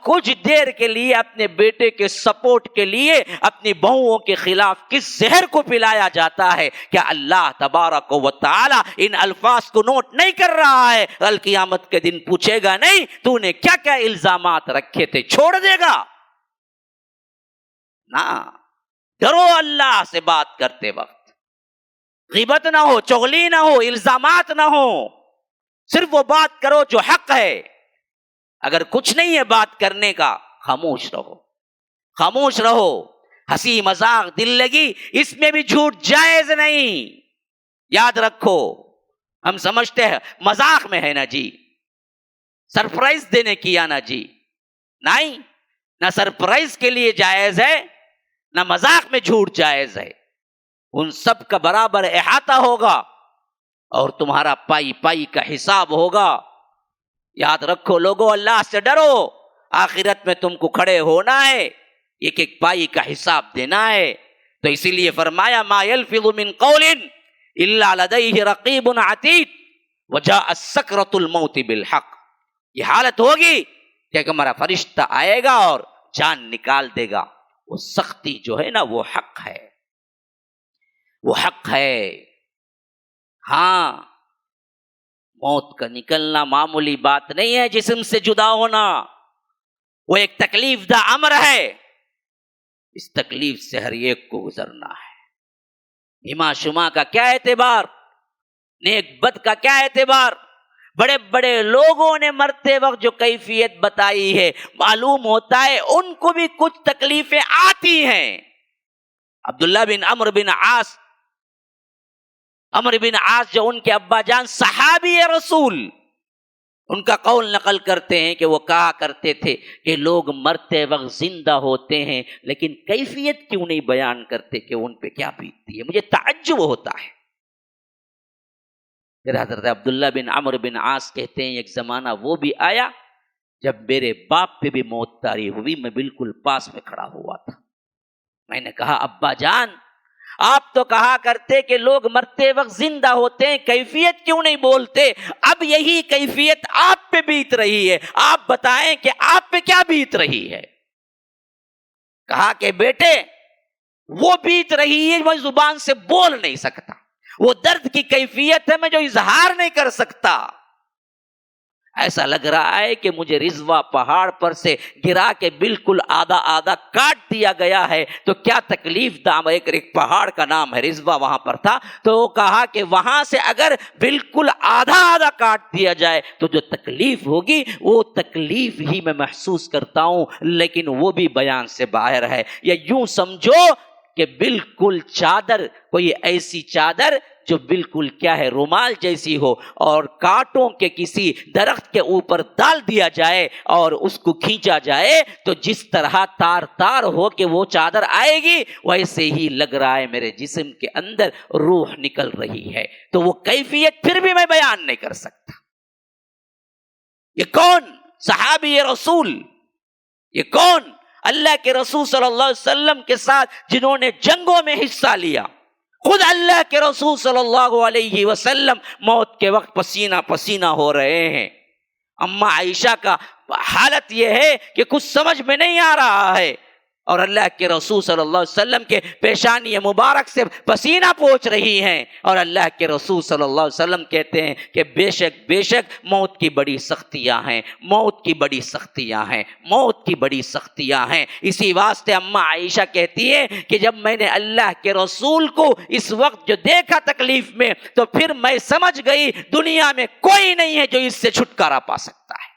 Speaker 2: کچھ دیر کے لیے اپنے بیٹے کے سپورٹ کے لیے اپنی بہوؤں کے خلاف کس زہر کو پلایا جاتا ہے۔ کیا اللہ تبارک و تعالی ان الفاظ کو نوٹ نہیں کر رہا ہے؟ کل قیامت کے دن پوچھے گا نہیں تو نے کیا کیا الزامات رکھے تھے، چھوڑ دے گا نا۔ ڈرو اللہ سے بات کرتے وقت، غیبت نہ ہو، چغلی نہ ہو، الزامات نہ ہو، صرف وہ بات کرو جو حق ہے۔ اگر کچھ نہیں ہے بات کرنے کا، خاموش رہو، خاموش رہو۔ ہنسی مذاق دل لگی اس میں بھی جھوٹ جائز نہیں، یاد رکھو۔ ہم سمجھتے ہیں مذاق میں ہے نا جی، سرپرائز دینے کی آنا جی، نہیں، نہ سرپرائز کے لیے جائز ہے نہ مذاق میں جھوٹ جائز ہے۔ ان سب کا برابر احاطہ ہوگا اور تمہارا پائی پائی کا حساب ہوگا۔ یاد رکھو لوگو، اللہ سے ڈرو، آخرت میں تم کو کھڑے ہونا ہے، ایک ایک پائی کا حساب دینا ہے۔ تو اسی لیے فرمایا ما یلفظ من قول الا لدیہ رقیب عتید وجاءت سکرۃ الموت بالحق۔ یہ حالت ہوگی کہ ہمارا فرشتہ آئے گا اور جان نکال دے گا۔ وہ سختی جو ہے نا وہ حق ہے، وہ حق ہے۔ ہاں، موت کا نکلنا معمولی بات نہیں ہے، جسم سے جدا ہونا وہ ایک تکلیف دہ امر ہے۔ اس تکلیف سے ہر ایک کو گزرنا ہے۔ ہما شما کا کیا اعتبار، نیک بد کا کیا اعتبار؟ بڑے بڑے لوگوں نے مرتے وقت جو کیفیت بتائی ہے، معلوم ہوتا ہے ان کو بھی کچھ تکلیفیں آتی ہیں۔ عبداللہ بن عمرو بن عاص، عمرو بن عاص جو ان کے ابا جان صحابی رسول، ان کا قول نقل کرتے ہیں کہ وہ کہا کرتے تھے کہ لوگ مرتے وقت زندہ ہوتے ہیں لیکن کیفیت کیوں نہیں بیان کرتے کہ ان پہ کیا بیتتی ہے، مجھے تعجب ہوتا ہے۔ پھر حضرت عبداللہ بن عمرو بن عاص کہتے ہیں ایک زمانہ وہ بھی آیا جب میرے باپ پہ بھی موت طاری ہوئی، میں بالکل پاس میں کھڑا ہوا تھا۔ میں نے کہا ابا جان، آپ تو کہا کرتے کہ لوگ مرتے وقت زندہ ہوتے ہیں، کیفیت کیوں نہیں بولتے؟ اب یہی کیفیت آپ پہ بیت رہی ہے، آپ بتائیں کہ آپ پہ کیا بیت رہی ہے؟ کہا کہ بیٹے وہ بیت رہی ہے میں زبان سے بول نہیں سکتا، وہ درد کی کیفیت ہے میں جو اظہار نہیں کر سکتا۔ ایسا لگ رہا ہے کہ مجھے رضوا پہاڑ پر سے گرا کے بالکل آدھا آدھا کاٹ دیا گیا ہے، تو کیا تکلیف دام، ایک پہاڑ کا نام ہے رضوا، وہاں پر تھا، تو وہ کہا کہ وہاں سے اگر بالکل آدھا آدھا کاٹ دیا جائے تو جو تکلیف ہوگی وہ تکلیف ہی میں محسوس کرتا ہوں، لیکن وہ بھی بیان سے باہر ہے۔ یا یوں سمجھو کہ بالکل چادر، کوئی ایسی چادر جو بالکل کیا ہے رومال جیسی ہو اور کانٹوں کے کسی درخت کے اوپر ڈال دیا جائے اور اس کو کھینچا جائے تو جس طرح تار تار ہو کے وہ چادر آئے گی، ویسے ہی لگ رہا ہے میرے جسم کے اندر روح نکل رہی ہے۔ تو وہ کیفیت پھر بھی میں بیان نہیں کر سکتا۔ یہ کون؟ صحابی رسول، یہ کون؟ اللہ کے رسول صلی اللہ علیہ وسلم کے ساتھ جنہوں نے جنگوں میں حصہ لیا. خود اللہ کے رسول صلی اللہ علیہ وسلم موت کے وقت پسینہ پسینہ ہو رہے ہیں. اما عائشہ کا حالت یہ ہے کہ کچھ سمجھ میں نہیں آ رہا ہے، اور اللہ کے رسول صلی اللہ علیہ وسلم کے پیشانی مبارک سے پسینہ پہنچ رہی ہیں، اور اللہ کے رسول صلی اللہ علیہ وسلم کہتے ہیں کہ بے شک موت کی بڑی سختیاں ہیں، موت کی بڑی سختیاں ہیں، موت کی بڑی سختیاں ہیں. اسی واسطے اما عائشہ کہتی ہے کہ جب میں نے اللہ کے رسول کو اس وقت جو دیکھا تکلیف میں، تو پھر میں سمجھ گئی دنیا میں کوئی نہیں ہے جو اس سے چھٹکارا پا سکتا ہے.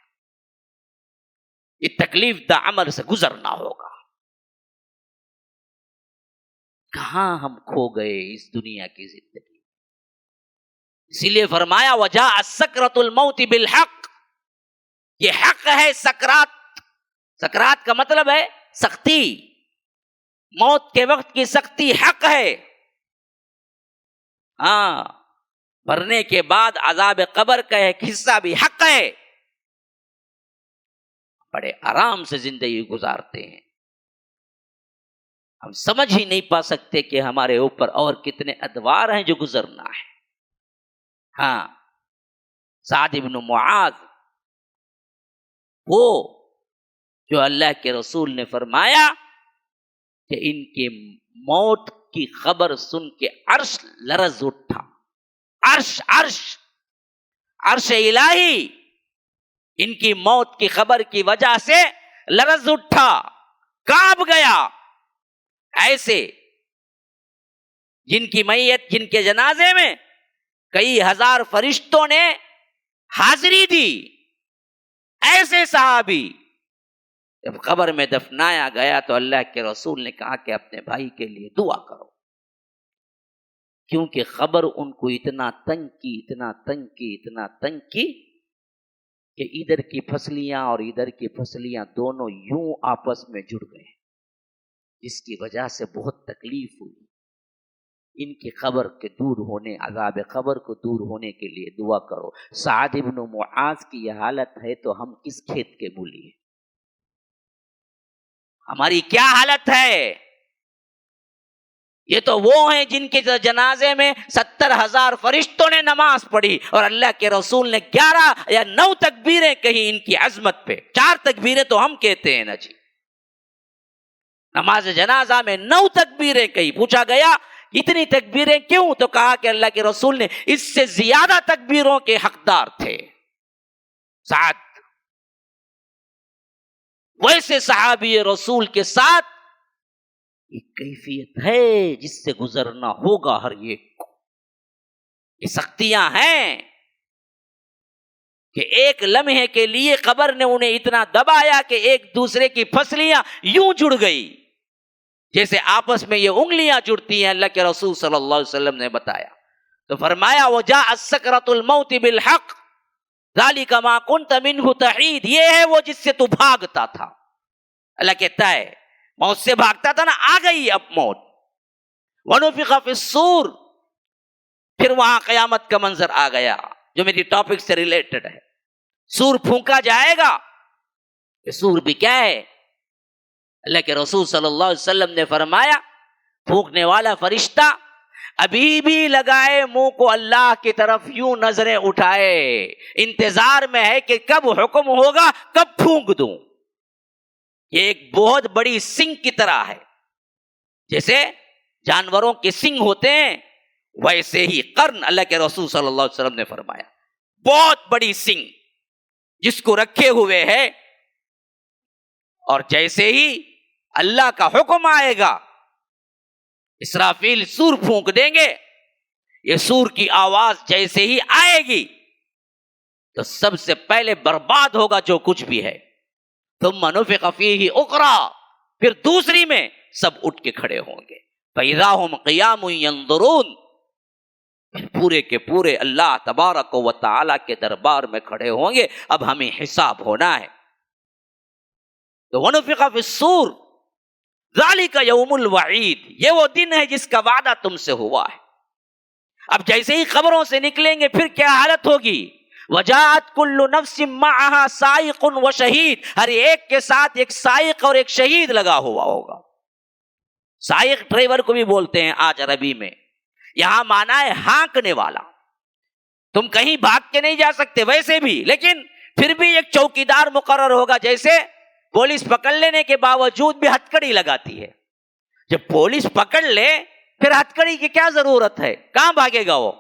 Speaker 2: یہ تکلیف دہ عمل سے گزرنا ہوگا. کہاں ہم کھو گئے اس دنیا کی زندگی. اسی لیے فرمایا وجاء سکرۃ الموت بالحق، یہ حق ہے. سکرات، سکرات کا مطلب ہے سختی، موت کے وقت کی سختی حق ہے. ہاں، مرنے کے بعد عذاب قبر کا ایک حصہ بھی حق ہے. بڑے آرام سے زندگی گزارتے ہیں، ہم سمجھ ہی نہیں پا سکتے کہ ہمارے اوپر اور کتنے ادوار ہیں جو گزرنا ہے. ہاں، سعد بن معاذ، وہ جو اللہ کے رسول نے فرمایا کہ ان کے موت کی خبر سن کے عرش لرز اٹھا. عرش الہی ان کی موت کی خبر کی وجہ سے لرز اٹھا، کانپ گیا. ایسے جن کی میت، جن کے جنازے میں کئی ہزار فرشتوں نے حاضری دی، ایسے صحابی جب قبر میں دفنایا گیا تو اللہ کے رسول نے کہا کہ اپنے بھائی کے لیے دعا کرو، کیونکہ خبر ان کو اتنا تنگ کی کہ ادھر کی پھسلیاں اور ادھر کی پھسلیاں دونوں یوں آپس میں جڑ گئے، جس کی وجہ سے بہت تکلیف ہوئی. ان کی قبر کے دور ہونے، عذاب قبر کو دور ہونے کے لیے دعا کرو. سعد بن معاذ کی یہ حالت ہے تو ہم کس کھیت کے مولی ہیں؟ ہماری کیا حالت ہے؟ یہ تو وہ ہیں جن کے جنازے میں 70,000 فرشتوں نے نماز پڑھی اور اللہ کے رسول نے 11 یا 9 تکبیریں کہی ان کی عظمت پہ. 4 تکبیریں تو ہم کہتے ہیں نا جی. نماز جنازہ میں 9 تکبیریں کہی. پوچھا گیا اتنی تکبیریں کیوں؟ تو کہا کہ اللہ کے رسول نے اس سے زیادہ تکبیروں کے حقدار تھے. سعد ویسے صحابی رسول کے ساتھ ایک کیفیت ہے جس سے گزرنا ہوگا ہر ایک کو. یہ سختیاں ہیں کہ ایک لمحے کے لیے قبر نے انہیں اتنا دبایا کہ ایک دوسرے کی پھسلیاں یوں جڑ گئی جیسے آپس میں یہ انگلیاں جڑتی ہیں. اللہ کے رسول صلی اللہ علیہ وسلم نے بتایا تو فرمایا وجاء سکرۃ الموت بالحق ذالک ما کنت منہ تحید، یہ ہے وہ جس سے تو بھاگتا تھا. اللہ کہتا ہے موت سے بھاگتا تھا نا، آ گئی اب موت. ونفخ فی الصور، پھر وہاں قیامت کا منظر آ گیا جو میری ٹاپک سے ریلیٹڈ ہے. سور پھونکا جائے گا. یہ سور بھی کیا ہے؟ اللہ کے رسول صلی اللہ علیہ وسلم نے فرمایا پھونکنے والا فرشتہ ابھی بھی لگائے منہ کو اللہ کی طرف، یوں نظریں اٹھائے، انتظار میں ہے کہ کب حکم ہوگا، کب پھونک دوں. یہ ایک بہت بڑی سنگ کی طرح ہے. جیسے جانوروں کے سنگ ہوتے ہیں ویسے ہی قرن، اللہ کے رسول صلی اللہ علیہ وسلم نے فرمایا بہت بڑی سنگ جس کو رکھے ہوئے ہے، اور جیسے ہی اللہ کا حکم آئے گا اسرافیل سور پھونک دیں گے. یہ سور کی آواز جیسے ہی آئے گی تو سب سے پہلے برباد ہوگا جو کچھ بھی ہے. ثم نفخ فیہ اخری، پھر دوسری میں سب اٹھ کے کھڑے ہوں گے. فاذا هم قیام ینظرون، پورے کے پورے اللہ تبارک و تعالی کے دربار میں کھڑے ہوں گے. اب ہمیں حساب ہونا ہے. تو ونفخ فی الصور ذالک یوم الوعید، یہ وہ دن ہے جس کا وعدہ تم سے ہوا ہے. اب جیسے ہی قبروں سے نکلیں گے پھر کیا حالت ہوگی؟ وجاءت کل نفس معها سائق و شہید، ہر ایک کے ساتھ ایک سائق اور ایک شہید لگا ہوا ہوگا۔ سائق ڈرائیور کو بھی بولتے ہیں آج عربی میں، یہاں مانا ہے ہانکنے والا۔ تم کہیں بھاگ کے نہیں جا سکتے ویسے بھی، لیکن پھر بھی ایک چوکیدار مقرر ہوگا، جیسے پولیس پکڑ لینے کے باوجود بھی ہتھکڑی لگاتی ہے۔ جب پولیس پکڑ لے پھر ہتھکڑی کی کیا ضرورت ہے، کہاں بھاگے گا وہ؟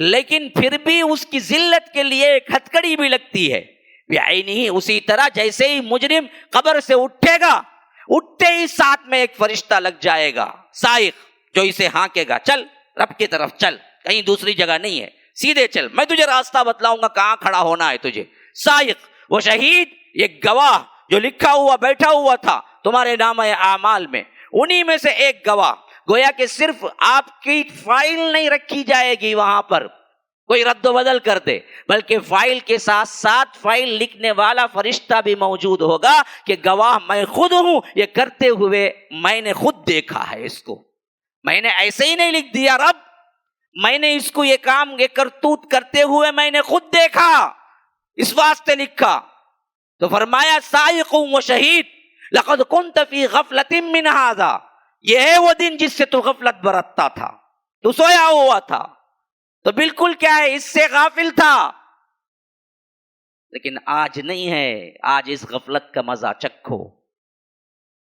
Speaker 2: لیکن پھر بھی اس کی ذلت کے لیے ایک ہتھکڑی بھی لگتی ہے۔ بعینہ، اسی طرح جیسے ہی مجرم قبر سے اٹھے گا، اٹھتے ہی ساتھ میں ایک فرشتہ لگ جائے گا، سائق، جو اسے ہانکے گا، چل رب کی طرف چل، کہیں دوسری جگہ نہیں ہے، سیدھے چل، میں تجھے راستہ بتلاؤں گا کہاں کھڑا ہونا ہے تجھے۔ سائق، وہ شہید، ایک گواہ جو لکھا ہوا بیٹھا ہوا تھا تمہارے نامہ اعمال میں، انہی میں سے ایک گواہ۔ گویا کہ صرف آپ کی فائل نہیں رکھی جائے گی وہاں پر کوئی رد و بدل کر دے، بلکہ فائل کے ساتھ ساتھ فائل لکھنے والا فرشتہ بھی موجود ہوگا کہ گواہ میں خود ہوں، یہ کرتے ہوئے میں نے خود دیکھا ہے، اس کو میں نے ایسے ہی نہیں لکھ دیا رب، میں نے اس کو یہ کام، یہ کرتوت کرتے ہوئے میں نے خود دیکھا، اس واسطے لکھا۔ تو فرمایا سائق و شہید لقد كنت في غفلة من هذا، یہ ہے وہ دن جس سے تو غفلت برتتا تھا، تو سویا ہوا تھا، تو بالکل کیا ہے، اس سے غافل تھا۔ لیکن آج نہیں ہے، آج اس غفلت کا مزہ چکھو۔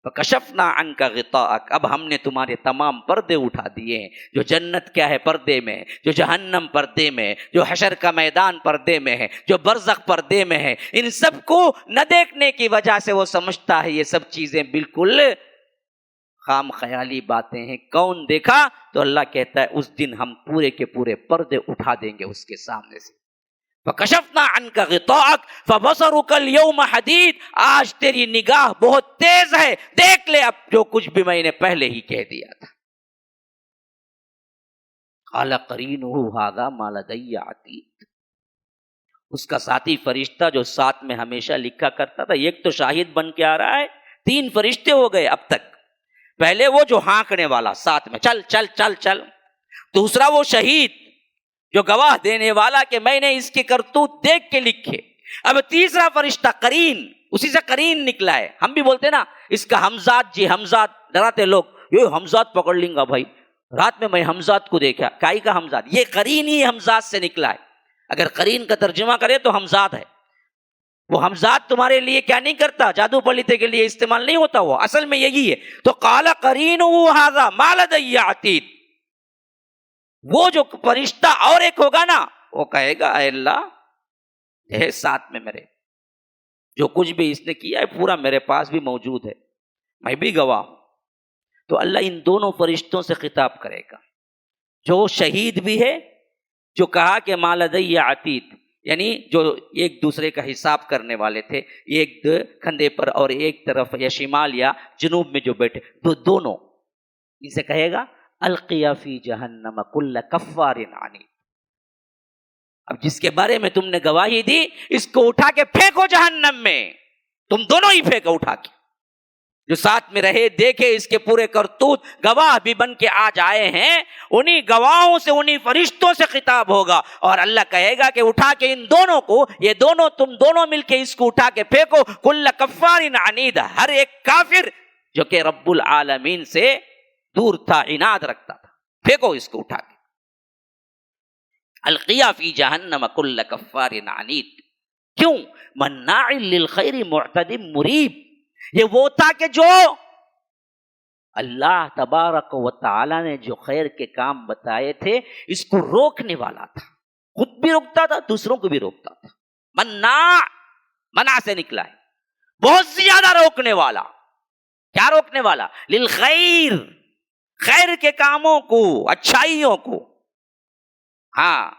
Speaker 2: فکشفنا عنک غطاءک، اب ہم نے تمہارے تمام پردے اٹھا دیے ہیں۔ جو جنت کیا ہے پردے میں، جو جہنم پردے میں، جو حشر کا میدان پردے میں ہے، جو برزخ پردے میں ہے، ان سب کو نہ دیکھنے کی وجہ سے وہ سمجھتا ہے یہ سب چیزیں بالکل خام خیالی باتیں ہیں۔ کون دیکھا؟ تو اللہ کہتا ہے اس دن ہم پورے کے پورے پردے اٹھا دیں گے اس کے سامنے سے۔ فَكَشَفْنَا عَنْكَ غِطَاءَكَ فَبَصَرُكَ الْيَوْمَ حَدِيدٌ، آج تیری نگاہ بہت تیز ہے، دیکھ لے اب جو کچھ بھی میں نے پہلے ہی کہہ دیا تھا۔ قَالَ قَرِينُهُ هَذَا مَا لَدَيَّ عَتِيدٌ، اس کا ساتھی فرشتہ جو ساتھ میں ہمیشہ لکھا کرتا تھا، ایک تو شاہد بن کے آ رہا ہے، 3 فرشتے ہو گئے اب تک۔ پہلے وہ جو ہانکنے والا ساتھ میں، چل چل چل چل، دوسرا وہ شہید جو گواہ دینے والا کہ میں نے اس کے کرتوت دیکھ کے لکھے، اب تیسرا فرشتہ قرین، اسی سے قرین نکلا ہے۔ ہم بھی بولتے نا اس کا حمزات، جی حمزات، ڈراتے لوگ یہ حمزات پکڑ لیں گا بھائی، رات میں میں حمزات کو دیکھا، کائی کا حمزات، یہ قرین ہی حمزات سے نکلا ہے۔ اگر قرین کا ترجمہ کرے تو حمزات ہے، وہ حمزات تمہارے لیے کیا نہیں کرتا، جادو پلیتے کے لیے استعمال نہیں ہوتا، وہ اصل میں یہی ہے۔ تو قال قرینہ ھذا ما لدی عتید، وہ جو فرشتہ اور ایک ہوگا نا، وہ کہے گا اے اللہ ہے ساتھ میں میرے، جو کچھ بھی اس نے کیا ہے پورا میرے پاس بھی موجود ہے، میں بھی گواہ ہوں۔ تو اللہ ان دونوں فرشتوں سے خطاب کرے گا، جو شہید بھی ہے، جو کہا کہ ما لدی عتید، یعنی جو ایک دوسرے کا حساب کرنے والے تھے، ایک کندھے پر اور ایک طرف یا شمال یا جنوب میں جو بیٹھے، دونوں ان سے کہے گا القیا فی جہنم کل کفار عنید، اب جس کے بارے میں تم نے گواہی دی اس کو اٹھا کے پھینکو جہنم میں، تم دونوں ہی پھینکو اٹھا کے۔ جو ساتھ میں رہے دیکھے اس کے پورے کرتوت، گواہ بھی بن کے آج آئے ہیں، انہی گواہوں سے، انہی فرشتوں سے خطاب ہوگا، اور اللہ کہے گا کہ اٹھا کے ان دونوں کو، یہ دونوں تم دونوں مل کے اس کو اٹھا کے پھینکو، کل کفار عنید، ہر ایک کافر جو کہ رب العالمین سے دور تھا، عناد رکھتا تھا، پھینکو اس کو اٹھا کے۔ القیا فی جہنم کل کفار عنید، کیوں؟ مناع للخیر معتد مریب، یہ وہ تھا کہ جو اللہ تبارک و تعالی نے جو خیر کے کام بتائے تھے اس کو روکنے والا تھا، خود بھی روکتا تھا، دوسروں کو بھی روکتا تھا۔ مناع، منع سے نکلا ہے، بہت زیادہ روکنے والا۔ کیا روکنے والا؟ للخیر، خیر کے کاموں کو، اچھائیوں کو۔ ہاں،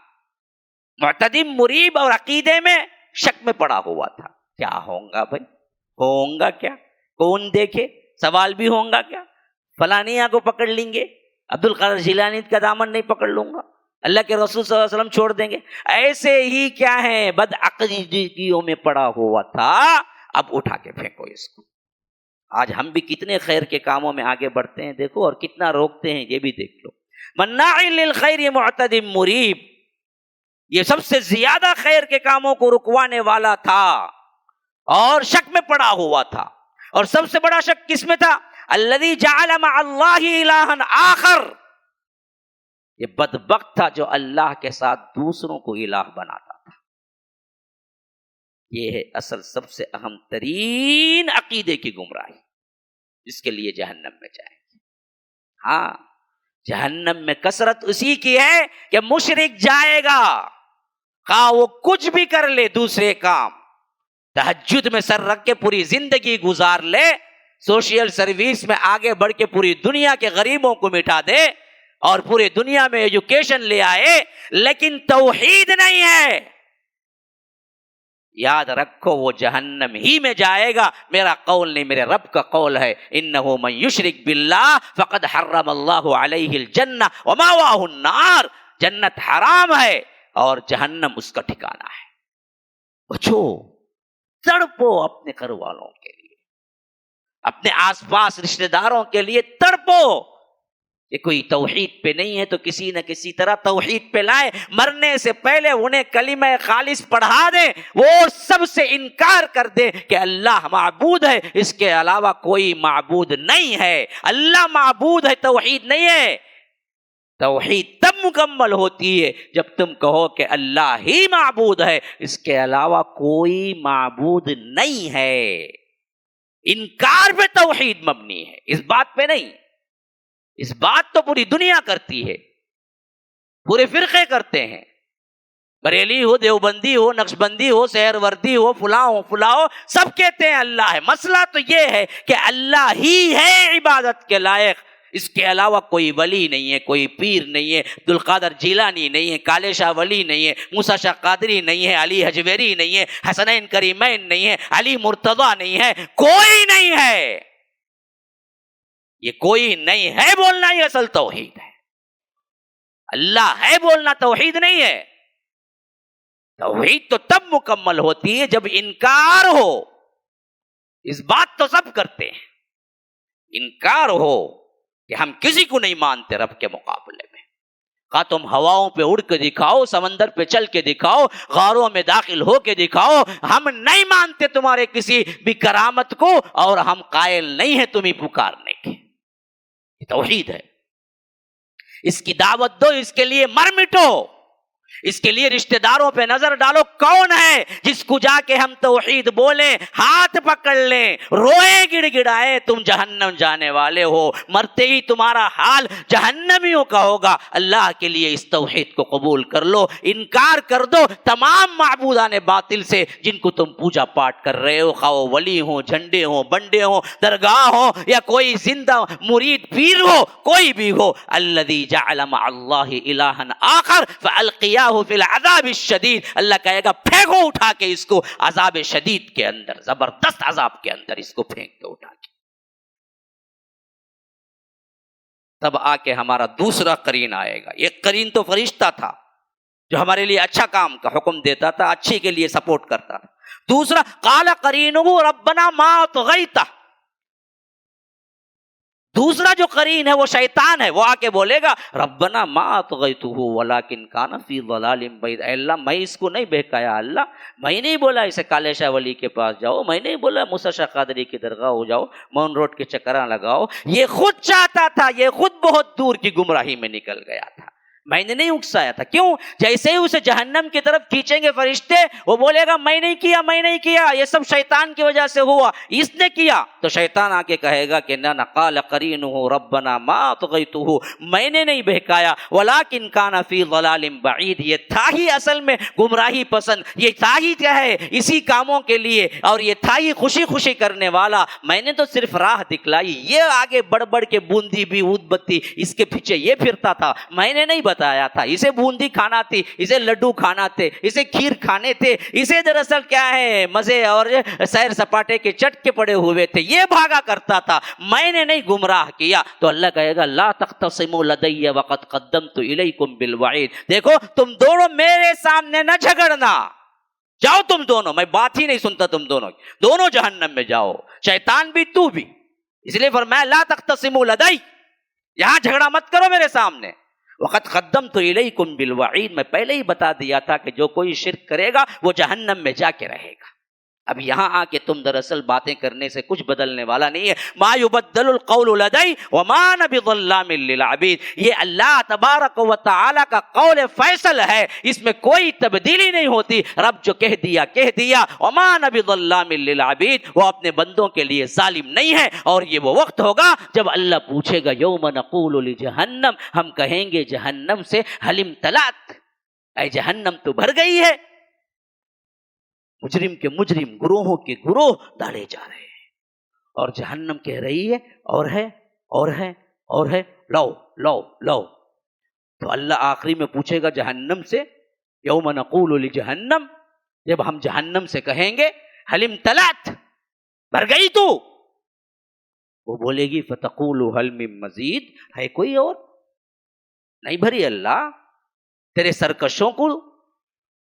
Speaker 2: معتدم مریب، اور عقیدے میں شک میں پڑا ہوا تھا، کیا ہوگا بھائی، ہوگا کیا، کون دیکھے، سوال بھی ہوگا کیا، فلانیہ کو پکڑ لیں گے، عبد القادر جیلانی کا دامن نہیں پکڑ لوں گا، اللہ کے رسول صلی اللہ علیہ وسلم چھوڑ دیں گے، ایسے ہی کیا ہے بدعقیدگیوں میں پڑا ہوا تھا۔ اب اٹھا کے پھینکو اس کو۔ آج ہم بھی کتنے خیر کے کاموں میں آگے بڑھتے ہیں دیکھو، اور کتنا روکتے ہیں یہ بھی دیکھ لو۔ مناع للخیر معتد مریب، یہ سب سے زیادہ خیر کے کاموں کو رکوانے والا تھا اور شک میں پڑا ہوا تھا. اور سب سے بڑا شک کس میں تھا؟ الذی جعل مع اللہ الہا آخر. یہ بدبخت تھا جو اللہ کے ساتھ دوسروں کو الہ بناتا تھا. یہ ہے اصل سب سے اہم ترین عقیدے کی گمراہی جس کے لیے جہنم میں جائیں گے. ہاں، جہنم میں کثرت اسی کی ہے کہ مشرک جائے گا خواہ وہ کچھ بھی کر لے، دوسرے کام تہجد میں سر رکھ کے پوری زندگی گزار لے، سوشل سروس میں آگے بڑھ کے پوری دنیا کے غریبوں کو مٹا دے اور پوری دنیا میں ایجوکیشن لے آئے، لیکن توحید نہیں ہے، یاد رکھو وہ جہنم ہی میں جائے گا. میرا قول نہیں، میرے رب کا قول ہے، انہ من یشرک باللہ فقد حرم اللہ علیہ الجنہ ومأواہ النار. جنت حرام ہے اور جہنم اس کا ٹھکانہ ہے. بچو، تڑپو اپنے گھر والوں کے لیے، اپنے آس پاس رشتہ داروں کے لیے تڑپو. کہ کوئی توحید پہ نہیں ہے تو کسی نہ کسی طرح توحید پہ لائے، مرنے سے پہلے انہیں کلمہ خالص پڑھا دیں، وہ سب سے انکار کر دیں کہ اللہ معبود ہے، اس کے علاوہ کوئی معبود نہیں ہے. اللہ معبود ہے، توحید نہیں ہے. توحید تب مکمل ہوتی ہے جب تم کہو کہ اللہ ہی معبود ہے، اس کے علاوہ کوئی معبود نہیں ہے. انکار پہ توحید مبنی ہے، اس بات پہ نہیں. اس بات تو پوری دنیا کرتی ہے، پورے فرقے کرتے ہیں، بریلی ہو، دیوبندی ہو، نقشبندی ہو، سہروردی ہو، فلاں ہو، سب کہتے ہیں اللہ ہے. مسئلہ تو یہ ہے کہ اللہ ہی ہے عبادت کے لائق، اس کے علاوہ کوئی ولی نہیں ہے، کوئی پیر نہیں ہے، عبدالقادر جیلانی نہیں ہے، کالے شاہ ولی نہیں ہے، موسیٰ شاہ قادری نہیں ہے، علی حجویری نہیں ہے، حسنین کریمین نہیں ہے، علی مرتضیٰ نہیں ہے، کوئی نہیں ہے. یہ کوئی نہیں ہے بولنا ہی اصل توحید ہے. اللہ ہے بولنا توحید نہیں ہے. توحید تو تب مکمل ہوتی ہے جب انکار ہو. اس بات تو سب کرتے ہیں، انکار ہو کہ ہم کسی کو نہیں مانتے رب کے مقابلے میں. خواہ تم ہواؤں پہ اڑ کے دکھاؤ، سمندر پہ چل کے دکھاؤ، غاروں میں داخل ہو کے دکھاؤ، ہم نہیں مانتے تمہارے کسی بھی کرامت کو، اور ہم قائل نہیں ہیں تمہیں پکارنے کے. یہ توحید ہے. اس کی دعوت دو، اس کے لیے مر مٹو، اس کے لیے رشتہ داروں پہ نظر ڈالو. کون ہے جس کو جا کے ہم توحید بولیں، ہاتھ پکڑ لیں، روئے گڑ گڑائے تم جہنم جانے والے ہو، مرتے ہی تمہارا حال جہنمیوں کا ہوگا. اللہ کے لیے اس توحید کو قبول کر لو، انکار کر دو تمام معبودان باطل سے جن کو تم پوجا پاٹ کر رہے ہو، خواہ وہ ولی ہوں، جھنڈے ہوں، بنڈے ہوں، درگاہ ہوں، یا کوئی زندہ مرید پیر ہو، کوئی بھی ہو. الذی جعل مع اللہ الہا آخر فالقیاہ فی العذاب الشدید. اللہ کہے گا پھینکو اٹھا کے اس کو عذاب شدید کے اندر، زبردست عذاب کے اندر اس کو پھینک کے اٹھا کے. تب آ کے ہمارا دوسرا قرین آئے گا. ایک قرین تو فرشتہ تھا جو ہمارے لیے اچھا کام کا حکم دیتا تھا، اچھی کے لیے سپورٹ کرتا تھا. دوسرا قال قرینہ ربنا ما طغیتہ. دوسرا جو قرین ہے وہ شیطان ہے. وہ آ کے بولے گا ربنا ما طغیتہ ولکن کان فی ضلال بعید. اے اللہ میں اس کو نہیں بہکایا، اللہ میں نہیں بولا اسے کالے شاہ ولی کے پاس جاؤ، میں نہیں بولا موسیٰ شاہ قادری کی درگاہ ہو جاؤ، مون روڈ کے چکراں لگاؤ. یہ خود چاہتا تھا، یہ خود بہت دور کی گمراہی میں نکل گیا تھا، میں نے نہیں اکسایا تھا. کیوں؟ جیسے ہی اسے جہنم کی طرف کھینچیں گے فرشتے، وہ بولے گا میں نہیں کیا، میں نہیں کیا، یہ سب شیطان کی وجہ سے ہوا، اس نے کیا. تو شیطان آ کے کہے گا کہ نہ قال قرینہ ربنا ما طغیتہ، میں نے نہیں بہکایا، ولکن کان فی ضلال بعید. یہ تھا ہی اصل میں گمراہی پسند، یہ تھا ہی کیا ہے اسی کاموں کے لیے، اور یہ تھا ہی خوشی خوشی کرنے والا. میں نے تو صرف راہ دکھلائی، یہ آگے بڑھ بڑھ کے بوندی بھی اود بتی اس کے پیچھے یہ پھرتا تھا، میں نے نہیں بتایا تھا. اسے بوندی کھانا تھی، اسے لڈو کھانا تھے، اسے کھیر کھانے تھے، اسے دراصل کیا ہے مزے اور سیر سپاٹے کے چٹکے پڑے ہوئے تھے، یہ بھاگا کرتا تھا، میں نے نہیں گمراہ کیا. تو اللہ کہے گا لا تختصموا لدی وقد قدمت الیکم بالوعید. دیکھو تم دونوں میرے سامنے نہ جھگڑنا، جاؤ تم دونوں، میں بات ہی نہیں سنتا تم دونوں، دونوں جہنم میں جاؤ، شیطان بھی تو بھی. اس لیے فرمایا لا تختصموا لدی، یہاں جھگڑا مت کرو میرے سامنے. وقت قدمت الیکم بالوعید، میں پہلے ہی بتا دیا تھا کہ جو کوئی شرک کرے گا وہ جہنم میں جا کے رہے گا۔ اب یہاں آ کے تم دراصل باتیں کرنے سے کچھ بدلنے والا نہیں ہے۔ ما یبدل القول لدی وما انا بظلام للعبید، یہ اللہ تبارک و تعالی کا قول فیصل ہے، اس میں کوئی تبدیلی نہیں ہوتی۔ رب جو کہہ دیا، وما انا بظلام للعبید، وہ اپنے بندوں کے لیے ظالم نہیں ہے۔ اور یہ وہ وقت ہوگا جب اللہ پوچھے گا یوم نقول لجہنم، ہم کہیں گے جہنم سے هل امتلأت، اے جہنم تو بھر گئی ہے۔ مجرم کے مجرم، گروہوں کے گروہ ڈالے جا رہے ہیں، اور جہنم کہہ رہی ہے اور ہے اور ہے اور ہے، لو لو لو۔ تو اللہ آخری میں پوچھے گا جہنم سے، یوم نقول لجہنم، جب ہم جہنم سے کہیں گے هل امتلأت، بھر گئی تو، وہ بولے گی فتقول هل من مزید، ہے کوئی اور؟ نہیں بھری اللہ، تیرے سرکشوں کو،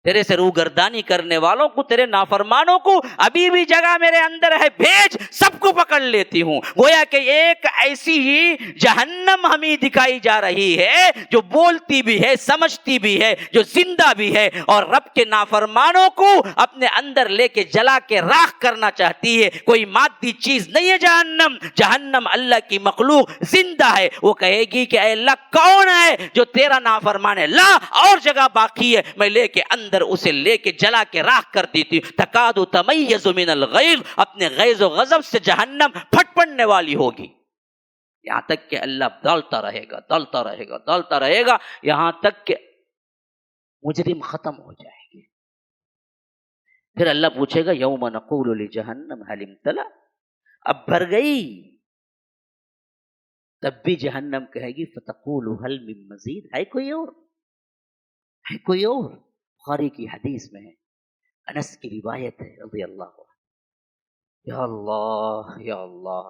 Speaker 2: تیرے سے روگردانی کرنے والوں کو، تیرے نافرمانوں کو ابھی بھی جگہ میرے اندر ہے، بھیج، سب کو پکڑ لیتی ہوں۔ گویا کہ ایک ایسی ہی جہنم ہمیں دکھائی جا رہی ہے جو بولتی بھی ہے، سمجھتی بھی ہے، جو زندہ بھی ہے، اور رب کے نافرمانوں کو اپنے اندر لے کے جلا کے راکھ کرنا چاہتی ہے۔ کوئی مادی چیز نہیں ہے جہنم، جہنم اللہ کی مخلوق زندہ ہے۔ وہ کہے گی کہ اے اللہ کون ہے جو تیرا نافرمان ہے؟ لا، اور جگہ باقی ہے، میں لے کے اندر اسے لے کے جلا کے راکھ کر دیتی ہوں۔ تکاد تمیز من الغیظ، اپنے غیظ و غضب سے جہنم پھٹ پڑنے والی ہوگی، یہاں تک کہ اللہ ڈالتا رہے گا، ڈالتا رہے گا، ڈالتا رہے گا، یہاں تک کہ مجرم ختم ہو جائیں گے۔ پھر اللہ پوچھے گا یوم نقول لجہنم هل امتلأ، اب بھر گئی، تب بھی جہنم کہے گی فتقول هل من مزید، ہے کوئی اور، ہے کوئی اور۔ بخاری کی حدیث میں ہے، انس کی روایت ہے رضی اللہ عنہ، یا اللہ یا اللہ،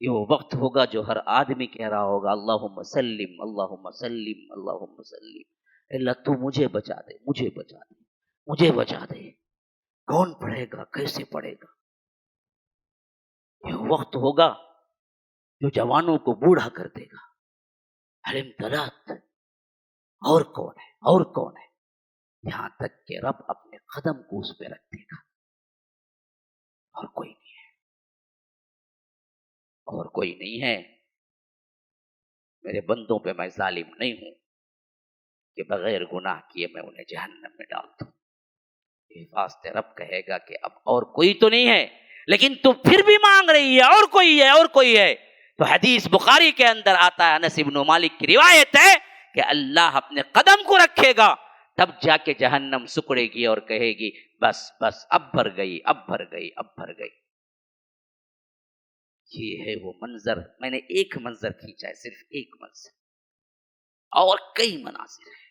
Speaker 2: یہ وہ وقت ہوگا جو ہر آدمی کہہ رہا ہوگا اللہم سلم اللہم سلم اللہم سلم، اللہ تو مجھے بچا دے، مجھے بچا دے، مجھے بچا دے۔ کون پڑھے گا، کیسے پڑھے گا؟ یہ وقت ہوگا جو جوانوں کو بوڑھا کر دے گا، هل امتلأت، اور کون ہے، اور کون ہے، یہاں تک کہ رب اپنے قدم کو اس پہ رکھ دے گا، اور کوئی نہیں ہے، اور کوئی نہیں ہے۔ میرے بندوں پہ میں ظالم نہیں ہوں کہ بغیر گناہ کیے میں انہیں جہنم میں ڈال دوں۔ یہ واسطے رب کہے گا کہ اب اور کوئی تو نہیں ہے، لیکن تو پھر بھی مانگ رہی ہے اور کوئی ہے، اور کوئی ہے۔ تو حدیث بخاری کے اندر آتا ہے، انس بن مالک کی روایت ہے کہ اللہ اپنے قدم کو رکھے گا، تب جا کے جہنم سکڑے گی اور کہے گی بس بس، اب بھر گئی، اب بھر گئی، اب بھر گئی۔ یہ ہے وہ منظر، میں نے ایک منظر کھینچا ہے، صرف ایک منظر، اور کئی مناظر ہیں۔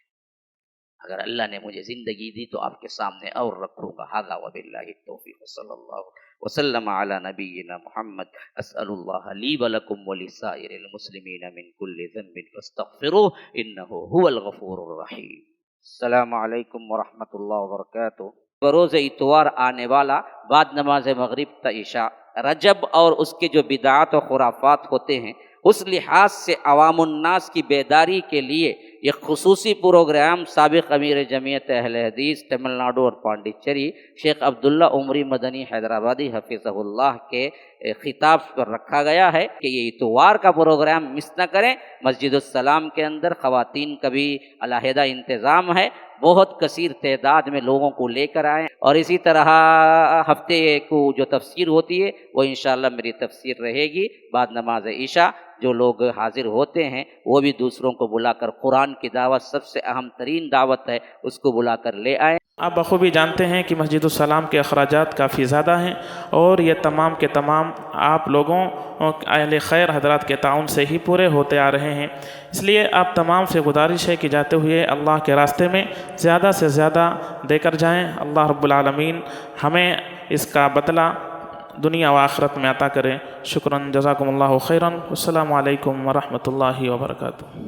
Speaker 2: اگر اللہ نے مجھے زندگی دی تو آپ کے سامنے اور رکھوں گا۔ ھذا وباللہ التوفیق، صلی اللہ وسلم علی نبینا محمد۔ اسأل اللہ لی ولکم ولسائر المسلمین من کل ذنب فاستغفروہ انہ هو الغفور الرحیم۔ السلام علیکم ورحمۃ اللہ وبرکاتہ۔ بروز اتوار آنے والا بعد نماز مغرب تا عشاء، رجب اور اس کے جو بدعات و خرافات ہوتے ہیں اس لحاظ سے عوام الناس کی بیداری کے لیے یہ خصوصی پروگرام سابق امیر جمعیت اہل حدیث تمل ناڈو اور پانڈیچری شیخ عبداللہ عمری مدنی حیدرآبادی حفظہ اللہ کے خطاب پر رکھا گیا ہے کہ یہ اتوار کا پروگرام مس نہ کریں۔ مسجد السلام کے اندر خواتین کا بھی علیحدہ انتظام ہے، بہت کثیر تعداد میں لوگوں کو لے کر آئیں، اور اسی طرح ہفتے کو جو تفسیر ہوتی ہے وہ انشاءاللہ میری تفسیر رہے گی بعد نماز عشاء۔ جو لوگ حاضر ہوتے ہیں وہ بھی دوسروں کو بلا کر، قرآن کی دعوت سب سے اہم ترین دعوت ہے، اس کو بلا کر لے آئیں۔
Speaker 3: آپ بخوبی جانتے ہیں کہ مسجد السلام کے اخراجات کافی زیادہ ہیں، اور یہ تمام کے تمام آپ لوگوں اہل خیر حضرات کے تعاون سے ہی پورے ہوتے آ رہے ہیں۔ اس لیے آپ تمام سے گزارش ہے کہ جاتے ہوئے اللہ کے راستے میں زیادہ سے زیادہ دے کر جائیں۔ اللہ رب العالمین ہمیں اس کا بدلہ دنیا و آخرت میں عطا کریں۔ شکراً، جزاکم اللہ خیراً۔ السلام علیکم ورحمۃ اللہ وبرکاتہ۔